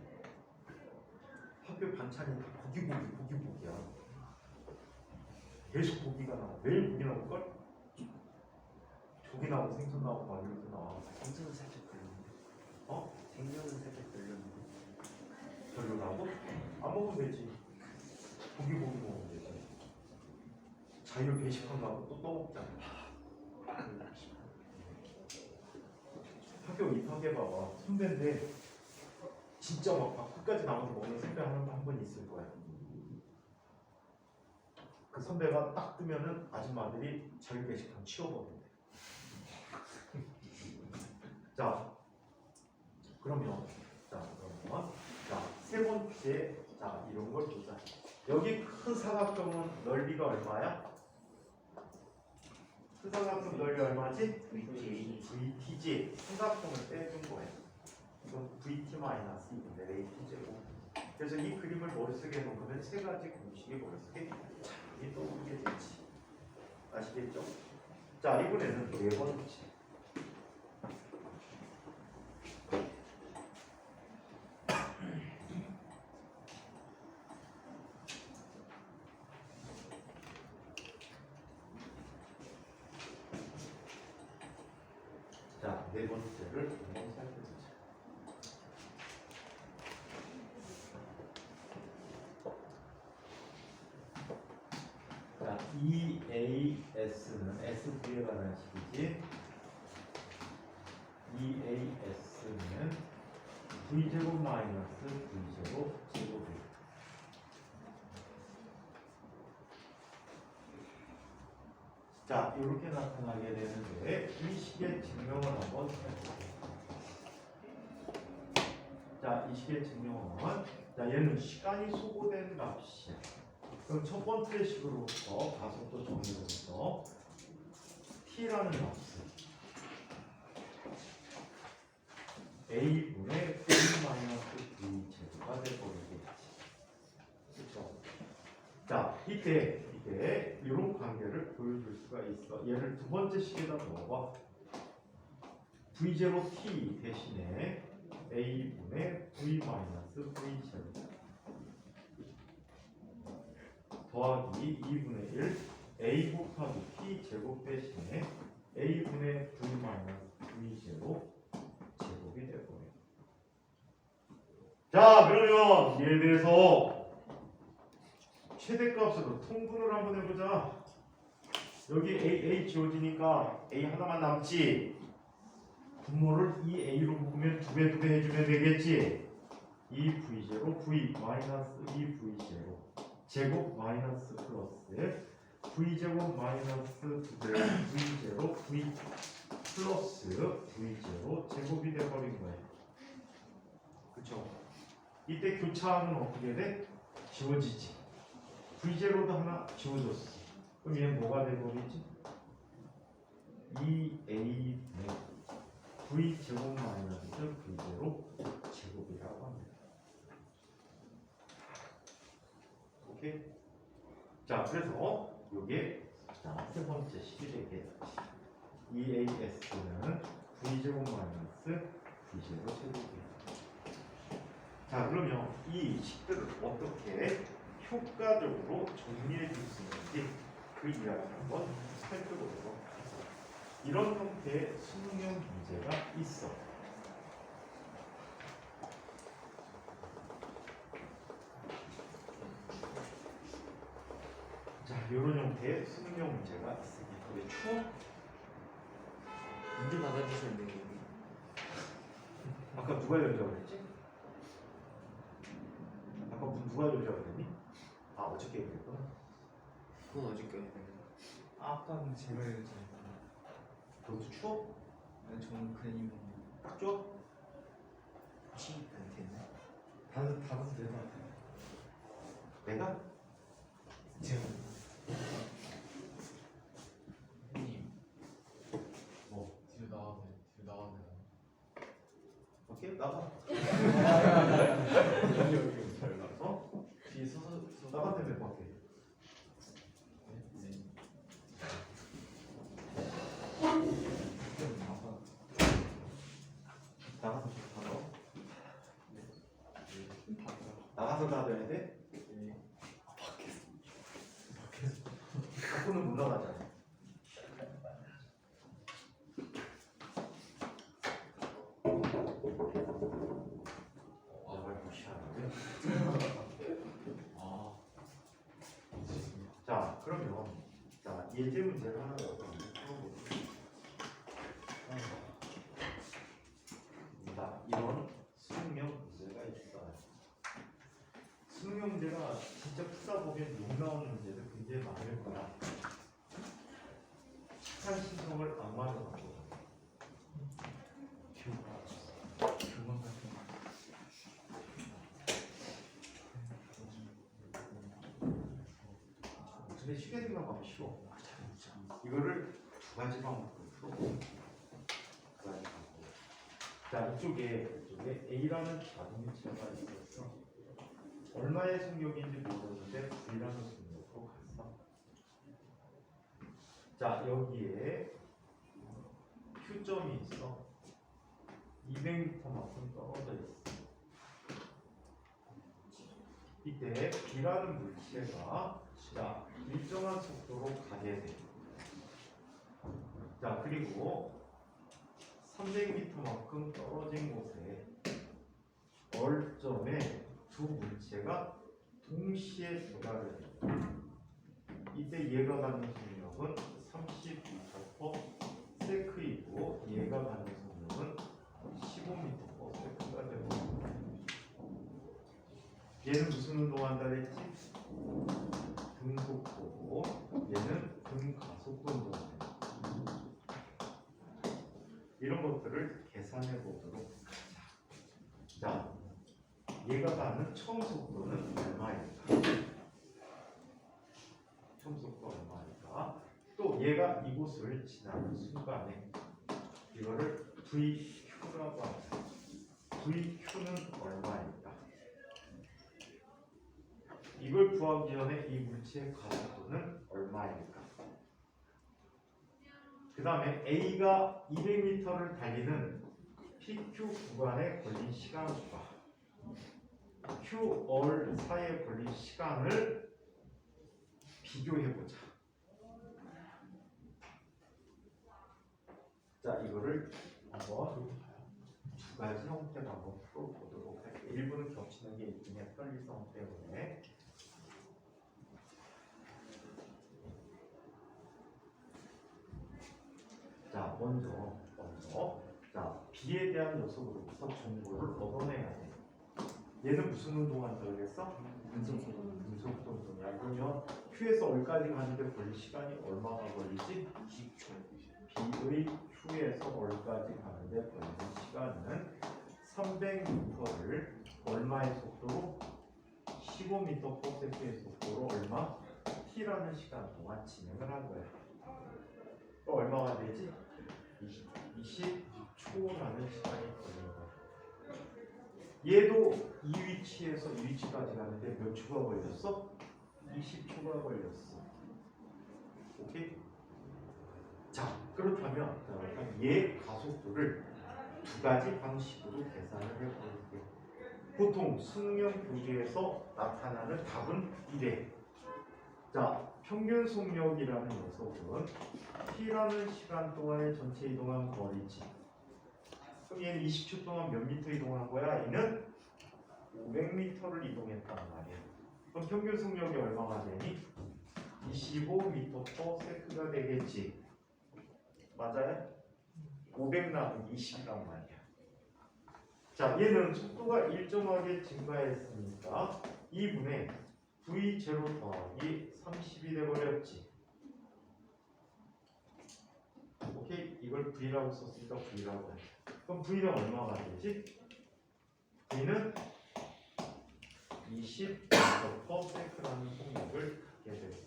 학교 반찬이 다 고기야. 계속 고기가 나와. 매일 고기 나올걸? 조기 나오고 생선 나오고 막 이렇게 나와. 생선은 살짝 별로인데. 어? 생선은 살짝 별로인데. 별로라고? 안 먹으면 되지. 고기 먹으면 되지. 자유 배식한다고 또 떠먹잖아. 학교 입학해봐봐. 선배인데 진짜 막 끝까지 남아서 먹는 선배 한 분 있을 거야. 그 선배가 딱 뜨면은 아줌마들이 자유 배식한 치워버린대. 자, 그러면 세 번째, 자, 이런 걸 보자. 여기 큰 사각형은 넓이가 얼마야? 큰 사각형 넓이 얼마지? VT지. 삼각형을 빼준 거야. 이건 VT-2분의 AT제곱. 그래서 이 그림을 머릿속에 놓으면 세 가지 공식이 머릿속에 잘 떠오르게 되지. 아시겠죠? 자, 이번에는 네 번째. 자, 네 번째를 한번 살펴보자. 자, EAS는 SV에 관한 식이지. EAS는 V제곱 마이너스 V제곱 제곱이에요. 자, 이렇게 나타나게 되는데 이 식의 증명을 한번 해볼게요. 자, 이 식의 증명은 자, 얘는 시간이 소거된 값이야. 그럼 첫 번째 식으로부터 가속도 정의로부터 t라는 값은 a분의 v 마이너스 v 제곱가 되버리겠지. 그렇죠? 자, 이때 이런 관계를 보여줄 수가 있어. 얘를 두 번째 식에다 넣어봐. v0 t 대신에 a분의 v 마이너스 v 제곱 더하기 2분의 1 a 곱하기 t 제곱 대신에 a분의 v 마이너스 v 제곱 제곱이 되고요. 자, 그러면 이에 대해서 최대값으로 통분을 한번 해보자. 여기 A 지워지니까 A 하나만 남지. 분모를 이 A로 묶으면 두 배 해주면 되겠지. 2V0 V 마이너스 2V0 제곱 마이너스 플러스 V제곱 마이너스 2배 V0 V 플러스 V0 제곱이 돼버린 거예요. 그쵸? 이때 교차하면 어떻게 돼? 지워지지. V0도 하나 지워졌어. 그럼 얘는 뭐가 돼버리지? 2A V제곱 마이너스 V0 제곱이라고 합니다. 오케이? 자, 그래서 요게 세 번째 식이 되게 EAS는 V제곱 마이너스 V0 제곱이에요. 자, 그러면 이 식들을 어떻게 효과적으로 정리해 줄 수 있는지 그 이야기를 한번 살펴보도록 하겠습니다. 이런 형태의 수능형 문제가 있어. 자, 이런 형태의 수능형 문제가 있습니다. 왜 추워? 문제 받아주셨는데 여기. 아까 누가 열자고 그랬지? 아까 누가 열자고 그랬니? 아, 어저께 그랬구나. 그건 어저께. 아까는 제가 얘기했잖아요. 너도 추워? 아니, 저는 그냥 딱 추워? 혹시 않겠네. 다섯 대가 내가? 제가 형님 뭐? 뒤로 나와도 돼. 뒤로 나와도 돼. 오케이, 나가. 어? 뒤에 서서 나가면 될 것 같아. 네. 나가서 가서. 나가서 나가야 돼? 밖으로는 못 나가잖아. 말 무시하는데. 아. 자, 그러면 자 예제 문제를 하나 더 풀어볼게요. 자, 이런 수능형 문제가 있어요. 수능형 문제가 진짜 풀다 보면 욕 나오는 문제도 굉장히 많을 거야. 착한 신성을 악마로 바꿔. 교만 같은 거. 근데 쉽게 생각하면 쉬워. 이거를 두 가지 방법으로 풀어. 두 가지 방법. 자, 이쪽에 A라는 자동차가 있었어. 얼마의 속력인지 모르는데 V라는 속력으로 갔어. 자, 여기에 Q점이 있어. 200m만큼 떨어져 있어. 이때 B라는 물체가 자, 일정한 속도로 가게 돼. 자, 그리고 300m만큼 떨어진 곳에 얼점에 두 물체가 동시에 도달을 해. 이때 얘가 받는 속력은 32m/s이고 얘가 받는 속력은 15m/s가 되고, 얘는 무슨 운동한다 그랬지? 등속도고 얘는 등가속도 운동한다. 이런 것들을 계산해 보도록 하자. 자, 얘가 가는 처음 속도는 얼마일까? 처음 속도 얼마일까? 또 얘가 이곳을 지나는 순간에 이거를 VQ라고 합니다. VQ는 얼마일까? 이걸 구하기 전에 이 물체의 가속도는 얼마일까? 그 다음에 A가 200m를 달리는 PQ 구간에 걸린 시간과 QR 사이에 걸린 시간을 비교해보자. 자, 이거를 한번 두 가지 형태로 한번 풀어보도록 할게요. 일부는 겹치는 게 있긴 해, 편리성 때문에. 먼저 자 B에 대한 녀석으로부터 정보를 얻어내야 돼. 얘는 무슨 운동한다고 그랬어? 분석 운동이야. 그러면 Q에서 R까지 가는데 걸릴 시간이 얼마가 걸리지? 20초. B의 Q에서 R까지 가는데 걸리는 시간은 300m를 얼마의 속도로? 15m/s의 속도로 얼마? T라는 시간 동안 진행을 한 거야. 또 얼마가 되지? 20초라는 시간이 걸리는 거야. 얘도 이 위치에서 이 위치까지 가는데 몇 초가 걸렸어? 20초가 걸렸어. 오케이? 자, 그렇다면 얘 가속도를 두 가지 방식으로 계산을 해볼게요. 보통 수능 교재에서 나타나는 답은 이래. 자, 평균 속력이라는 녀석은 T라는 시간 동안에 전체 이동한 거리지. 그럼 얘는 20초 동안 몇 미터 이동한 거야? 얘는 500m를 이동했단 말이야. 그럼 평균 속력이 얼마가 되니? 25m/s가 되겠지. 맞아요? 500 나누기 20이란 말이야. 자, 얘는 속도가 일정하게 증가했으니까 2분의 V0 더하기 30이 되버렸지. 오케이? 이걸 V라고 썼으니까 V라고 해. 그럼 V는 얼마가 되지? V는 20m/s라는 속력을 갖게 됐어.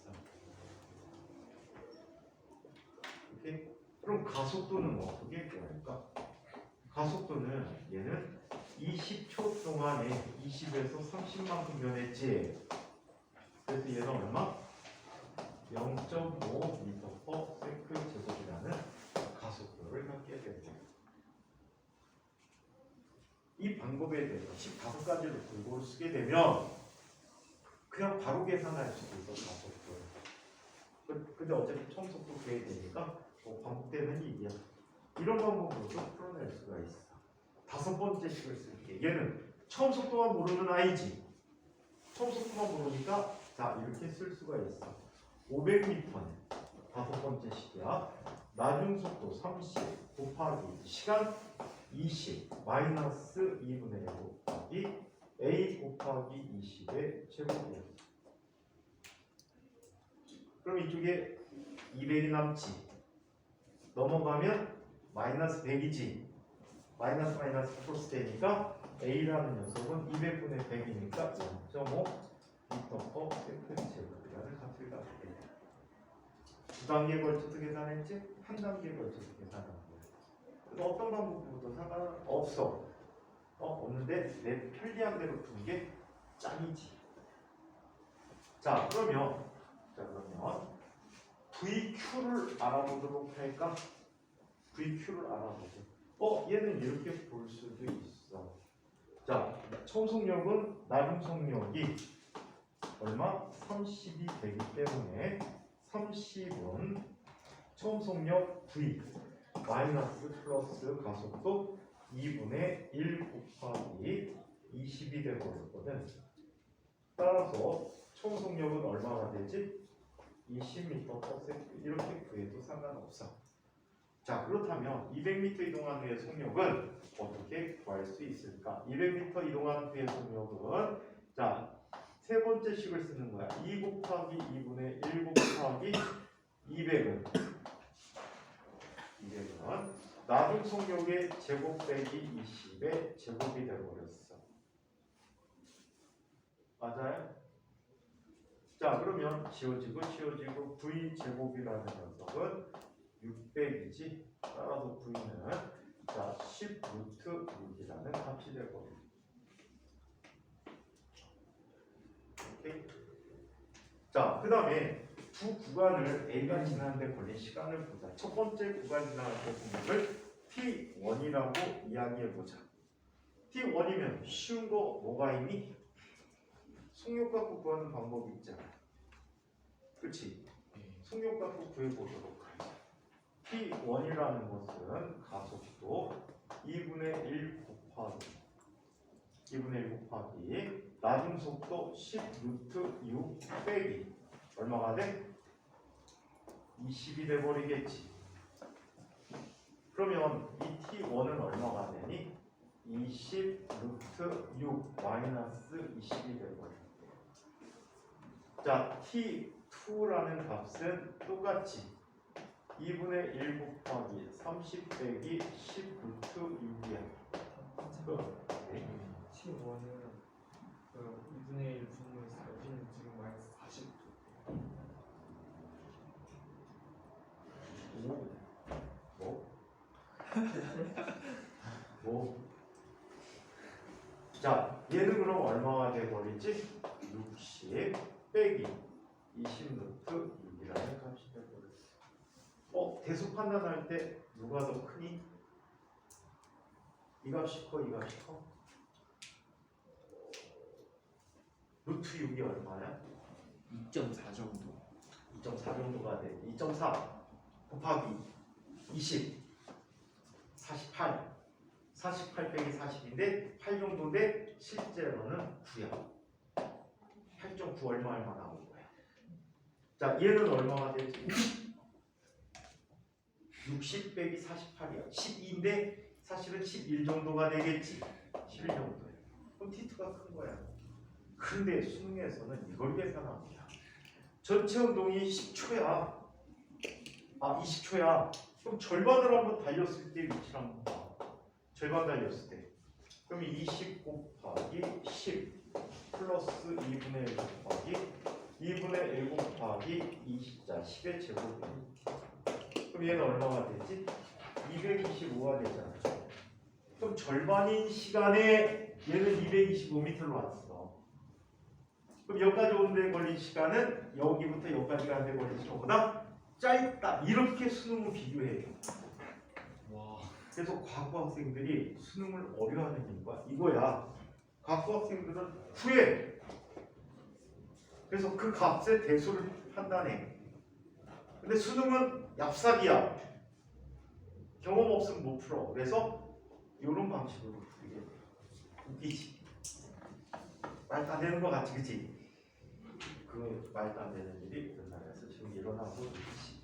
오케이? 그럼 가속도는 어떻게 구할까? 가속도는 얘는 20초 동안에 20에서 30만큼 변했지. 그래서 얘는 얼마? 0.5m/s 제곱이라는 가속도를 갖게 됩니다. 이 방법에 대해서 15가지를 골고루 쓰게 되면 그냥 바로 계산할 수도 있어, 가속도를. 근데 어차피 처음 속도 구해야 되니까 반복되는 일이야. 이런 방법으로도 풀어낼 수가 있어. 5번째 식을 쓸게. 얘는 처음 속도만 모르는 아이지. 처음 속도만 모르니까 자 이렇게 쓸 수가 있어. 500m는 5번째 식이야. 나중 속도 30 곱하기 시간 20 마이너스 2분의 1 곱하기 a 곱하기 20의 제곱이야. 그럼 이쪽에 200이 남지. 넘어가면 마이너스 100이지. 마이너스 플러스 되니까 a라는 녀석은 200분의 100이니까 0.5m/s 제곱이라는 값을 갖게 돼. 두 단계에 걸쳐서 계산했지? 한 단계에 걸쳐서 계산한 거야. 그래서 어떤 방법으로도 상관없어. 없는데 내 편리한 대로 푸는 게 짱이지. 자 그러면 VQ를 알아보도록 할까? VQ를 알아보자. 얘는 이렇게 볼 수도 있어. 자, 처음 속력은 나중 속력이 얼마? 30이 되기 때문에 30은 처음 속력 V 마이너스 플러스 가속도 2분의 1 곱하기 20이 되버렸거든. 따라서 처음 속력은 얼마가 되지? 20m/s 이렇게 구해도 상관없어. 자 그렇다면 200m 이동한 후의 속력은 어떻게 구할 수 있을까? 200m 이동한 후의 속력은 자 세 번째 식을 쓰는 거야. 2 곱하기 2분의 1 곱하기 200은 나중 속력의 제곱 빼기 20의 제곱이 되어버렸어. 맞아요? 자 그러면 지워지고 V 제곱이라는 녀석은 600이지. 따라서 V는 자 10 루트 6이라는 값이 되고. 오케이. 자 그다음에 두 구간을 A가 지나는데 걸린 시간을 보자. 첫 번째 구간 지나갈 때 속력을 T1이라고 이야기해 보자. T1이면 쉬운 거 뭐가 있니? 속력 갖고 구하는 방법이 있잖아. 그렇지? 속력 갖고 구해보도록 하자. T1이라는 것은 가속도 2분의 1 곱하기 나중 속도 10 루트 6 빼기 얼마가 돼? 20이 돼버리겠지. 그러면 이 t1은 얼마가 되니? 20 루트 6 마이너스 20이 되고요. 자, t2라는 값은 똑같이 2분의 1 곱하기 30 빼기 10 루트 6이야. 네. T1은 그 2분의 1 분모에서 여기는 지금 마이너스 40. 오. 뭐? 뭐? 자, 얘는 그럼 얼마가 돼버리지? 60 빼기 20 루트 6이라는 값이 돼버렸어. 대수 판단할 때 누가 더 크니? 이 값이 커, 이 값이 커? 루트 6이 얼마야? 2.4 정도. 2.4 정도가 돼. 2.4 곱하기 20 48 48 빼기 40인데 8 정도인데 실제로는 9야. 8.9 얼마 나온 거야. 자, 얘는 얼마가 되지? 60 빼기 48이야. 12인데 사실은 11 정도가 되겠지. 11 정도야. 그럼 T2가 큰 거야. 근데 수능에서는 이걸 계산합니다. 전체 운동이 10초야. 아, 20초야. 그럼 절반을 한번 달렸을 때 위치를 한번 봐. 절반 달렸을 때. 그럼 20 곱하기 10 플러스 2분의 1 곱하기 2분의 1 곱하기 20자 10의 제곱이야. 그럼 얘는 얼마가 되지? 225가 되잖아. 그럼 절반인 시간에 얘는 225m로 왔어. 그럼 여기까지 오는데 걸린 시간은 여기부터 여기까지 가는데 걸린 시간보다 짧다. 이렇게 수능을 비교해요. 와. 그래서 과거 학생들이 수능을 어려워하는 이유가 이거야. 과거 학생들은 후에 그래서 그 값의 대수를 판단해. 근데 수능은 얍삽이야. 경험 없으면 못 풀어. 그래서 이런 방식으로 풀게 돼. 웃기지? 말도 안 되는 거 같지, 그치? 그 말도 안 되는 일이 우리나라에서 지금 일어나고 있지.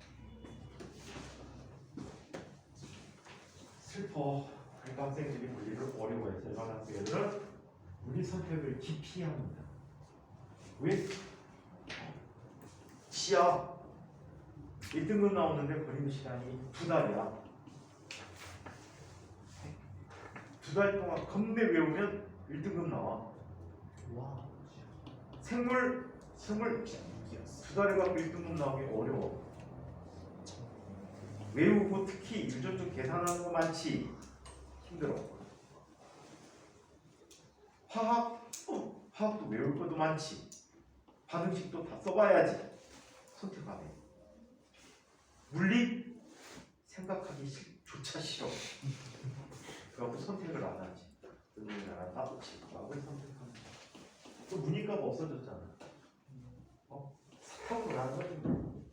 슬퍼. 그러니까 학생들이 물리를 어려워해서 일반 학생들은 우리 선택을 기피합니다. 왜? 시야 1등급 나오는데 걸리는 시간이 2달이야. 2달 동안 겁내 외우면 1등급 나와. 와. 생물 2달에 갖고 1등급 나오기 어려워. 외우고 특히 유전적 계산하는 거 많지. 힘들어. 화학도 외울 것도 많지. 반응식도 다 써봐야지. 선택하네. 물리 생각하기 조차 싫어. 그래갖고 선택을 안 하지. 우리나라 따뜻이 마음을 선택합니다. 또 문이과가 없어졌잖아. 사탕으로 가는 거지.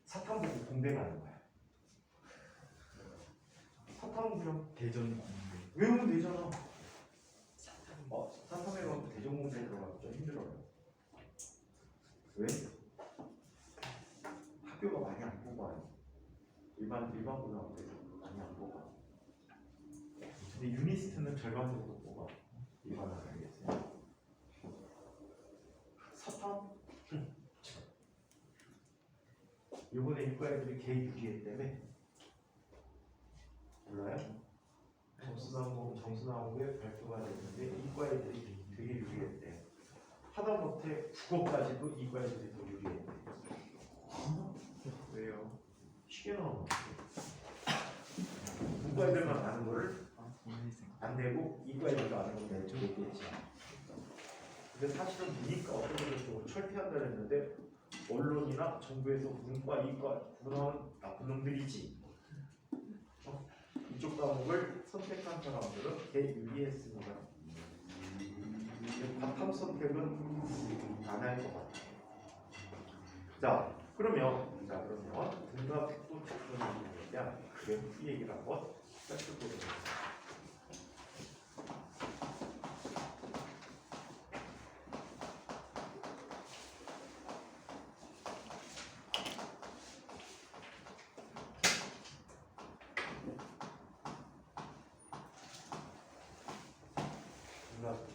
사탕 보고 공대 가는 거야. 사탕은 그냥 대전 공대. 외우면 되잖아. 사탐 해갖고 대전공대에 들어가면 좀 힘들어요. 왜? 학교가 많이 안 뽑아요. 일반 고등학교에서 많이 안 뽑아. 근데 유니스트는 절반 정도 뽑아. 이만 알겠어요. 사탐? 이번에 이과 애들이 개 유기했 때문에 몰라요? 점수 나온 게 발표가 됐는데 이과 애들이 되게 유리했대. 하다못해 국어까지도 이과 애들이 더 유리했대. 왜요? 쉽게 나오는 문과 애들만 아는 거를 안 내고 이과 애들도 아는 걸 내고 얘기했지. 근데 사실은 문이과 어떤 걸 철폐한다 그랬는데 언론이나 정부에서 문과 이과 구분하면 나쁜 놈들이지. 이쪽 과목을 선택한 사람들은 개 유리했습니다. 바탕 선택은 안 할 것 같아요. 자, 그러면 등가fik도 측정에 대한 그래프 얘기를 한번 살펴보도록 하겠습니다.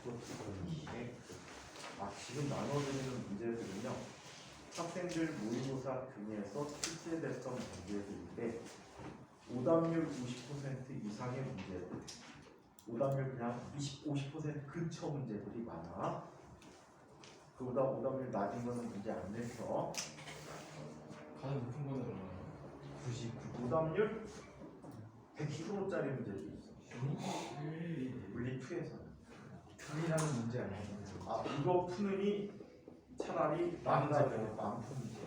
그렇게 지금 나눠드리는 문제들은요 학생들 모의고사 등에서 출제됐던 문제들인데 오답률 50% 이상의 문제들, 오답률 그냥 50% 근처 문제들이 많아. 그보다 오답률 낮은 거는 문제 안 내서 가장 높은 거는 얼마나? 99. 오답률 100%짜리 문제도 있어. 물리 2에서는. 틀리라는 문제 아니야? 이거 푸느니 차라리 남자들은 안 푸는 문제.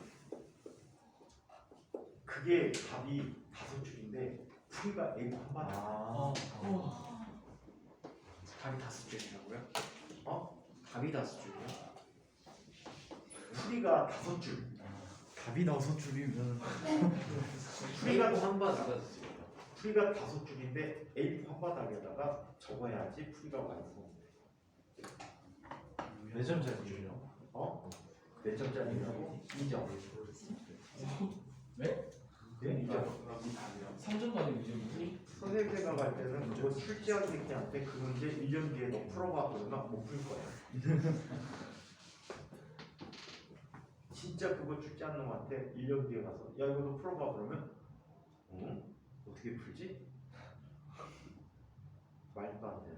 그게 답이 5줄인데 풀이가 A 한번 답이 5줄이라고요? 답이 5줄이야. 풀이가 5줄. 답이 6줄이면 풀이가 한번 나가주세요. 풀이가 5줄인데 A 한바닥에다가 적어야지 풀이가 완성. 몇 점짜리예요? 몇 점짜리라고? 2점. 네? 네? 2점. 3점 가지고 이제 선생님 생각할 때는 그거 출제한 새끼한테 그 문제 1년 뒤에 너 풀어봐 그러면 못 풀 거야. 진짜 그거 출제한 놈한테 1년 뒤에 가서 야 이거 너 풀어봐 그러면 어떻게 풀지? 말도 안 돼.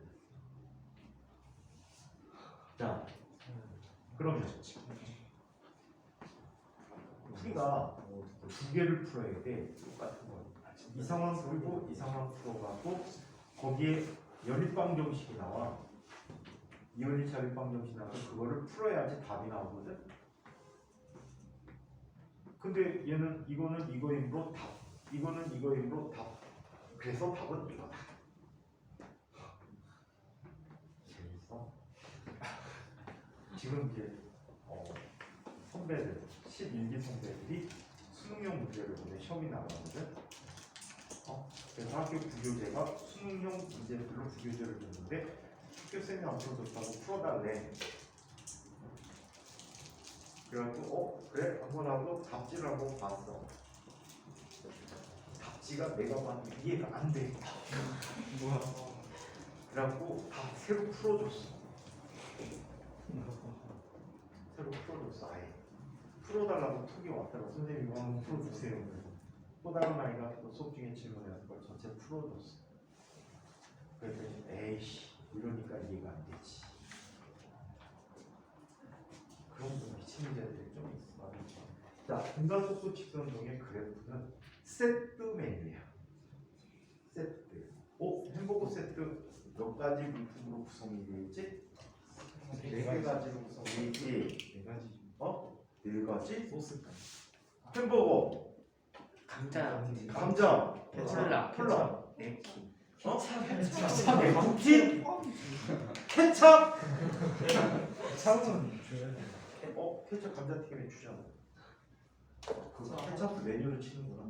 자, 그러면 풀이가 2개를 풀어야 돼. 똑같은 거. 이 상황 풀고 이 상황 풀어가고 거기에 연립방정식이 나와. 이연립 연립방정식이 나와서 그거를 풀어야지 답이 나오거든. 근데 얘는 이거는 이거이므로 답, 이거는 이거이므로 답. 그래서 답은 이거다. 재밌어? 지금 이제 선배들 11기 선배들이 수능용 문제를 보내 시험이 나가거든. 그래서 학교 구교재가 수능용 문제들로 구교재를 줬는데 학교쌤이 안 풀어줬다고 풀어달래. 그래갖고 그래 한번 하고 답지를 한번 봤어. 답지가 내가 봐도 이해가 안 돼. 뭐야? 그래갖고 다 새로 풀어줬어. 새로 풀어줬어 아예. 풀어달라고 톡이 왔다고 선생님 이거 한번 풀어주세요. 또 다른 아이가 또 수업 중에 질문해서 그걸 전체 풀어줬어. 그랬더니 에이씨 이러니까 이해가 안 되지. 그런 미친 문제들이 좀 있어. 자, 분간속도 직선동의 그래프는 세트 메뉴야. 세트. 햄버거 세트 몇 가지 물품으로 구성이 되어 있지? 4가지로 구성이 되어 있지. 4가지. 4가지? 소스까지. 햄버거, 감자, 감자, 콜라, 냅킨. 냅킨, 케찹. 차우는 줘야 돼. 케찹 감자튀김에 주잖아. 그 케찹 메뉴를 치는구나.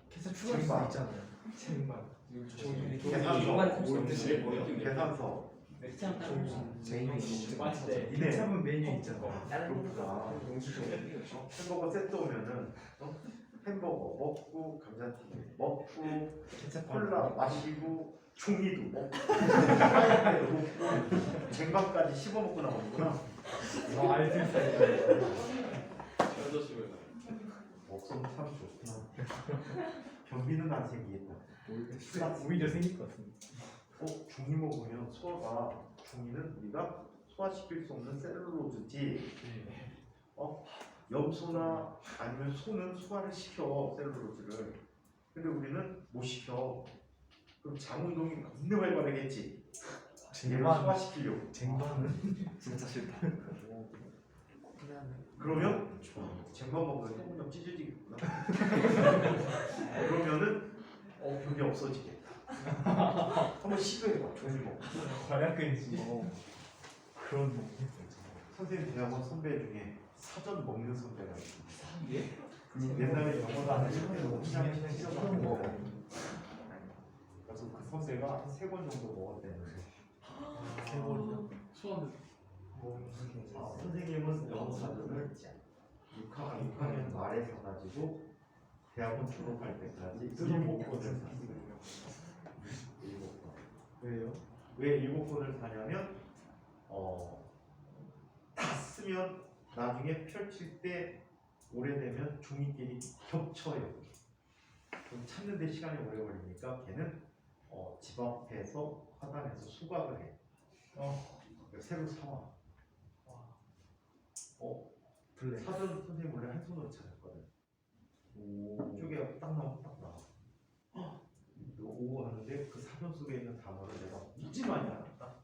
케찹 추가할 수 쟁반. 있잖아요. 쟁반. 계산서. 케찹은 메뉴 있잖아. 그렇구나. 햄버거 세트 오면은 햄버거 먹고 감자튀김 먹고 케찹 콜라 마시고 종이도 먹고 파인애플 먹고 쟁반까지 씹어 먹고 나오는구나. 알뜰 사이즈. 먹성 참 좋구나. 변비는 안 생기겠다. 오히려 생길 것 같은데. 종이 먹으면 종이는 우리가 소화시킬 수 없는 셀룰로즈지. 염소나 아니면 소는 소화를 시켜 셀룰로즈를. 근데 우리는 못 시켜. 그럼 장 운동이 겁나 활발하겠지. 얘를 소화시키려고. 쟁반은 진짜 싫다. 그러면 쟁반 먹으면 똥문좀 찢어지겠구나. 그러면은 변이 없어지겠다. 한번 시도해봐. 종이 먹고. 과약근지. 그런 선생님 대학원 선배 중에 사전 먹는 선배가 있어요. 예? 옛날에 영어도 안 했을 때 너무 시켜가지고 그래서 그 선배가 한 3권 정도 먹었대는데. 3번이요? 수원 선생님은 영어 사전을 6학년 말에 사가지고 대학원 졸업할 때까지 7권을 샀어요. 7권. 왜요? 왜 7권을 사냐면 다 쓰면 나중에 펼칠 때 오래되면 종이끼리 겹쳐요. 그럼 찾는데 시간이 오래 걸리니까 걔는 집 앞에서 화단에서 수박을 해. 새로 사와. 블랙. 사전 선생님 원래 한 손으로 찾았거든. 쪼개가 딱 나오면 딱 나와. 오 하는데 그 사전 속에 있는 단어를 내가 무지 많이 알았다.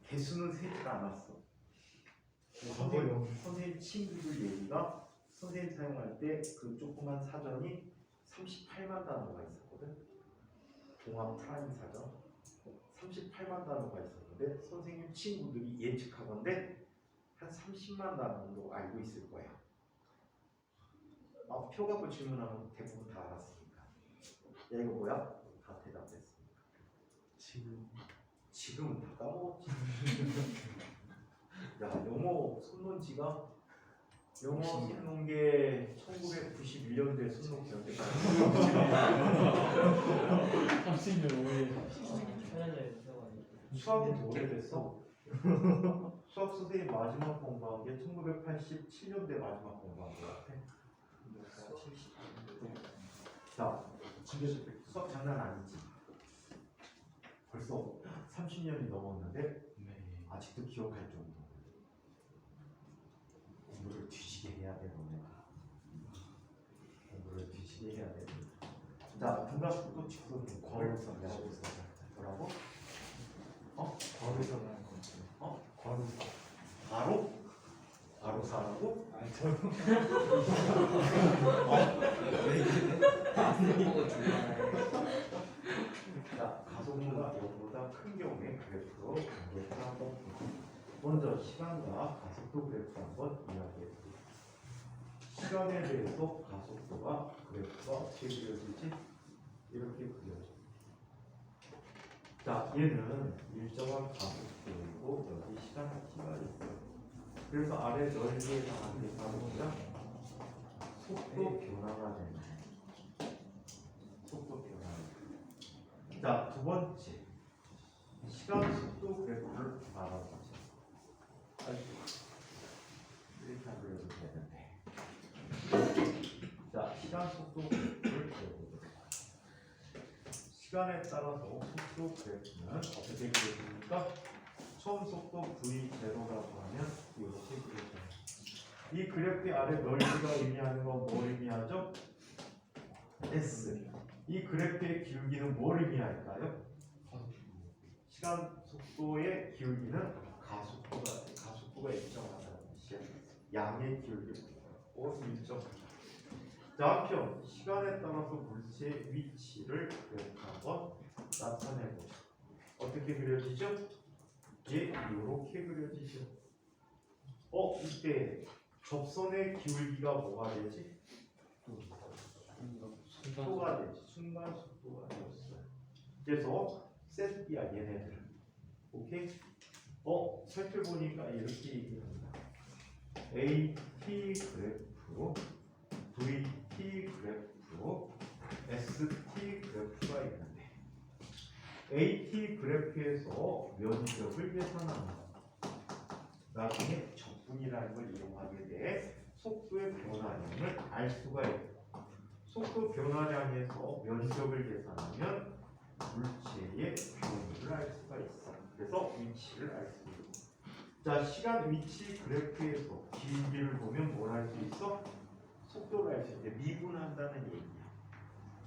개수는 세질 않았어. 선생님 친구들 얘기가 선생님 사용할 때 그 조그만 사전이 38만 단어가 있었거든. 종합 프라임 사전 38만 단어가 있었는데 선생님 친구들이 예측하건대 한 30만 단어로 알고 있을 거야. 표 갖고 질문하면 대부분 다 알았으니까. 야 이거 뭐야? 다 대답했으니까. 지금은 다 까먹었지. 야 영어 손논지가 영어 손논 게 1991년도에 손논 게 30년 후에. 수학은 더 오래됐어. 수학 선생님 마지막 공부한 게 1987년도에 마지막 공부한 것 같아. 자, 수학 장난 아니지. 벌써 30년이 넘었는데 아직도 기억할 정도. 공부를 뒤지게 해야 돼 너네가. 공부를 뒤지게 해야 돼. 자, 등가속도 직선 과로사 뭐라고? 과로사라는 거. 과로사. 바로? 과로사라고? 아니 저는 자, 가속도가 0보다 큰 경우에 그래프로 관계를 한번 먼저 시간과 가속도 그래프 한번 이야기해볼게요. 시간에 대해서 가속도가 그래프가 어떻게 그려지지? 이렇게 그려져. 자, 얘는 일정한 가속도이고 여기 시간 t가 있어요. 그래서 아래 넓이에 대한 계산이랑 속도 변화가 되는 속도 변화. 자, 두 번째 시간 속도 그래프를 알아보자. 이렇게 그려도 되는데. 자, 시간 속도 그래프를 그려보도록 하겠습니다. 시간에 따라서 속도 그래프는 어떻게 그려집니까? 처음 속도 v0라고 하면 이렇게 그려져요. 이 그래프의 아래 넓이가 의미하는 건 뭘 의미하죠? S. 이 그래프의 기울기는 뭘 의미할까요? 시간 속도의 기울기는 가속도가 일정하다는 뜻이야. 양의 기울기 일정하다. 자, 한편 시간에 따라서 물체의 위치를 그래프 한번 나타내보자. 어떻게 그려지죠? 이렇게 그려지죠. 이때 접선의 기울기가 뭐가 되지? 속도가 되지. 순간 속도가 되었어요. 그래서 세트야 얘네들. 오케이? 살펴보니까 이렇게 얘기합니다. AT 그래프, VT 그래프, ST 그래프가 있는데 AT 그래프에서 면적을 계산합니다. 나중에 적분이라는 걸 이용하게 돼 속도의 변화량을 알 수가 있고 속도 변화량에서 면적을 계산하면 물체의 경우를 알 수가 있어. 그래서 위치를 알 수 있고. 자, 시간 위치 그래프에서 기울기를 보면 뭘 할 수 있어? 속도를 알 수 있대. 미분한다는 얘기야.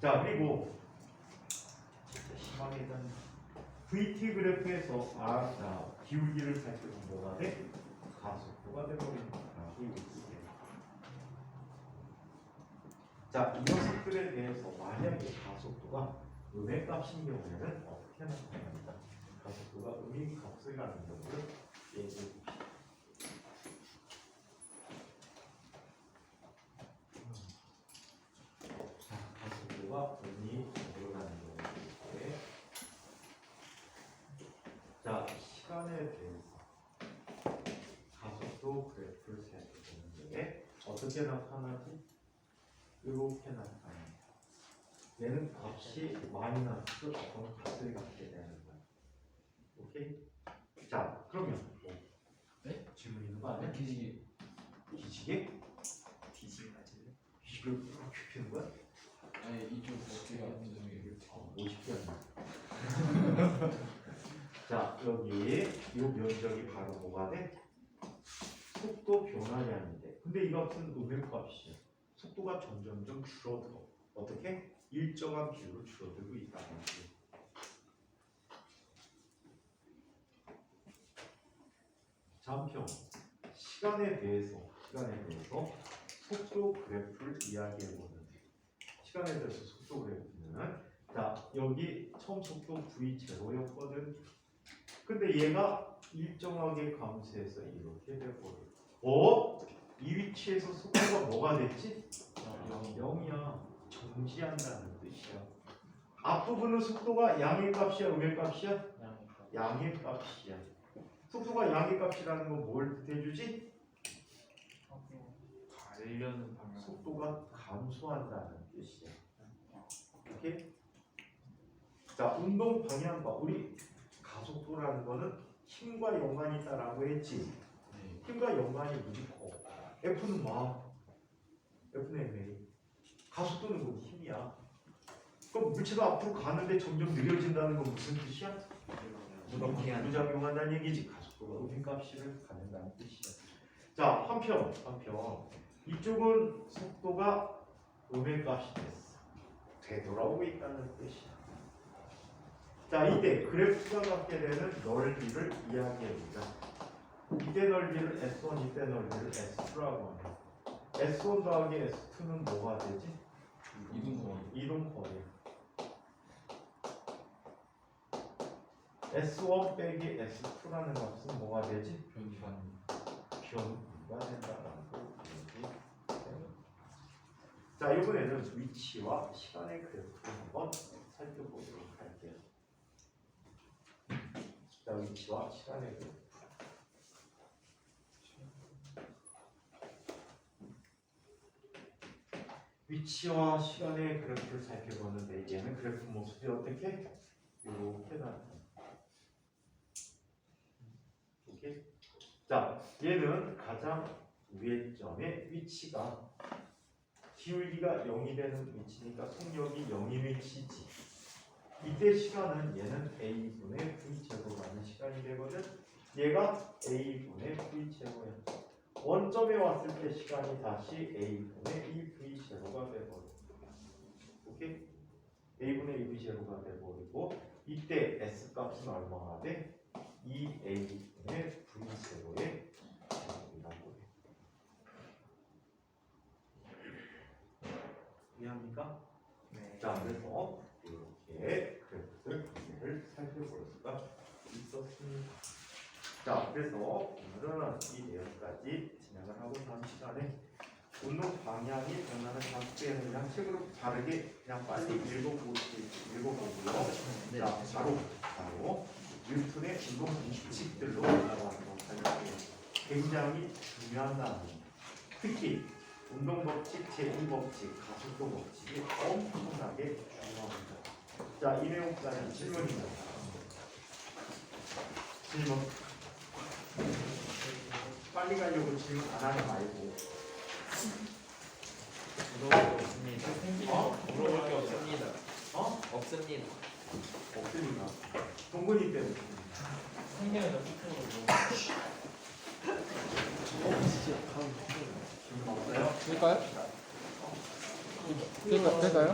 자, 그리고 진짜 심하게 단 VT 그래프에서 기울기를 살펴보면 뭐가 돼? 가속도가 돼버리는 거라고 얘기해. 자, 이 녀석들에 대해서 만약에 가속도가 음의 값인 경우에는 어떻게 나타납니까? 가속도가 음의 값을 가는 경우를 얘기해 봅시다. 자, 가속도가 음의 값으로 가는 경우에 자, 시간에 대해서 가속도 그래프를 살펴보는데 어떻게 나타나지? 이렇게 나타납니다. 얘는 값이 마이너스 어떤 값을 갖게 되는 거야. 오케이? 자, 그러면 뭐 네? 질문 있는 거 아니야? 기지개. 기지개? 뒤지게 가지고. 기지개를 이렇게 피는 거야? 아니 이쪽 어깨가 저기 50개 자, 여기 이 면적이 바로 뭐가 돼? 속도 변화량인데. 근데 이것은 음역값이야. 속도가 점점점 줄어들어. 어떻게? 일정한 비율로 줄어들고 있다는 거지. 잠평 시간에 대해서 속도 그래프를 이야기해보는 시간에 대해서 속도 그래프는 자 여기 처음 속도 v0였거든. 근데 얘가 일정하게 감소해서 이렇게 돼버려. 이 위치에서 속도가 뭐가 됐지? 0이야. 정지한다는 뜻이야. 앞부분은 속도가 양의 값이야, 음의 값이야? 양의 값이야. 속도가 양의 값이라는 건 뭘 뜻해주지? 가려는 방향. 속도가 감소한다는 뜻이야. 오케이? 자, 운동 방향과 우리 가속도라는 거는 힘과 연관이 있다라고 했지. 힘과 연관이 무지 커. F는 막 F는 MA. 가속도는 뭐 힘이야. 그럼 물체가 앞으로 가는데 점점 느려진다는 건 무슨 뜻이야? 부작용한다는 얘기지. 가속도가 음값을 갖는다는 뜻이야. 자, 한편 이쪽은 속도가 음의 값이 됐어. 되돌아오고 있다는 뜻이야. 자, 이때 그래프가 갖게 되는 넓이를 이야기해보자. 이때 넓이를 S1, 이때 넓이를 S2라고 하네. S1 더하기 S2는 뭐가 되지? 이동거리. S1 빼기 S2라는 값은 뭐가 되지? 변수가 된다는 거. 자, 이번에는 위치와 시간의 그래프를 한번 살펴보도록 할게요. 자, 위치와 시간의 그래프. 위치와 시간의 그래프를 살펴보는데 얘는 그래프 모습이 어떻게? 이렇게 나타나. 오케이? 자, 얘는 가장 위의 점의 위치가 기울기가 0이 되는 위치니까 속력이 0인 위치지. 이때 시간은 얘는 a분의 v제곱라는 시간이 되거든. 얘가 a분의 v제곱이야. 원점에 왔을 때 시간이 다시 a분의 2v제로가 돼버려. 오케이? a분의 2v제로가 돼버리고 이때 s값은 얼마나 돼? 2a분의 v제로의 제곱이라고 해. 이해합니까? 네. 자, 그래서 이렇게 그래프를 관계를 살펴볼 수가 있었습니다. 자, 그래서 오늘은 이 내용까지 진행을 하고 다음 시간에 운동 방향이 변하는 함수에 그냥 책으로 바르게 그냥 빨리 읽어보고요. 자, 바로 뉴턴의 운동 규칙들로 올라가도록 할게요. 굉장히 중요한 단어입니다. 특히 운동 법칙, 제2법칙, 가속도 법칙이 엄청나게 중요합니다. 자, 이 내용까지 질문입니다. 질문. 빨리 가려고 질문 안 하지 말고. 물어볼 게 없습니다. 물어볼 게 없습니다. 없습니다. 없으니까. 동근이 때문에. 생명에다 피크로 질문 없어요? 될까요? 될까요?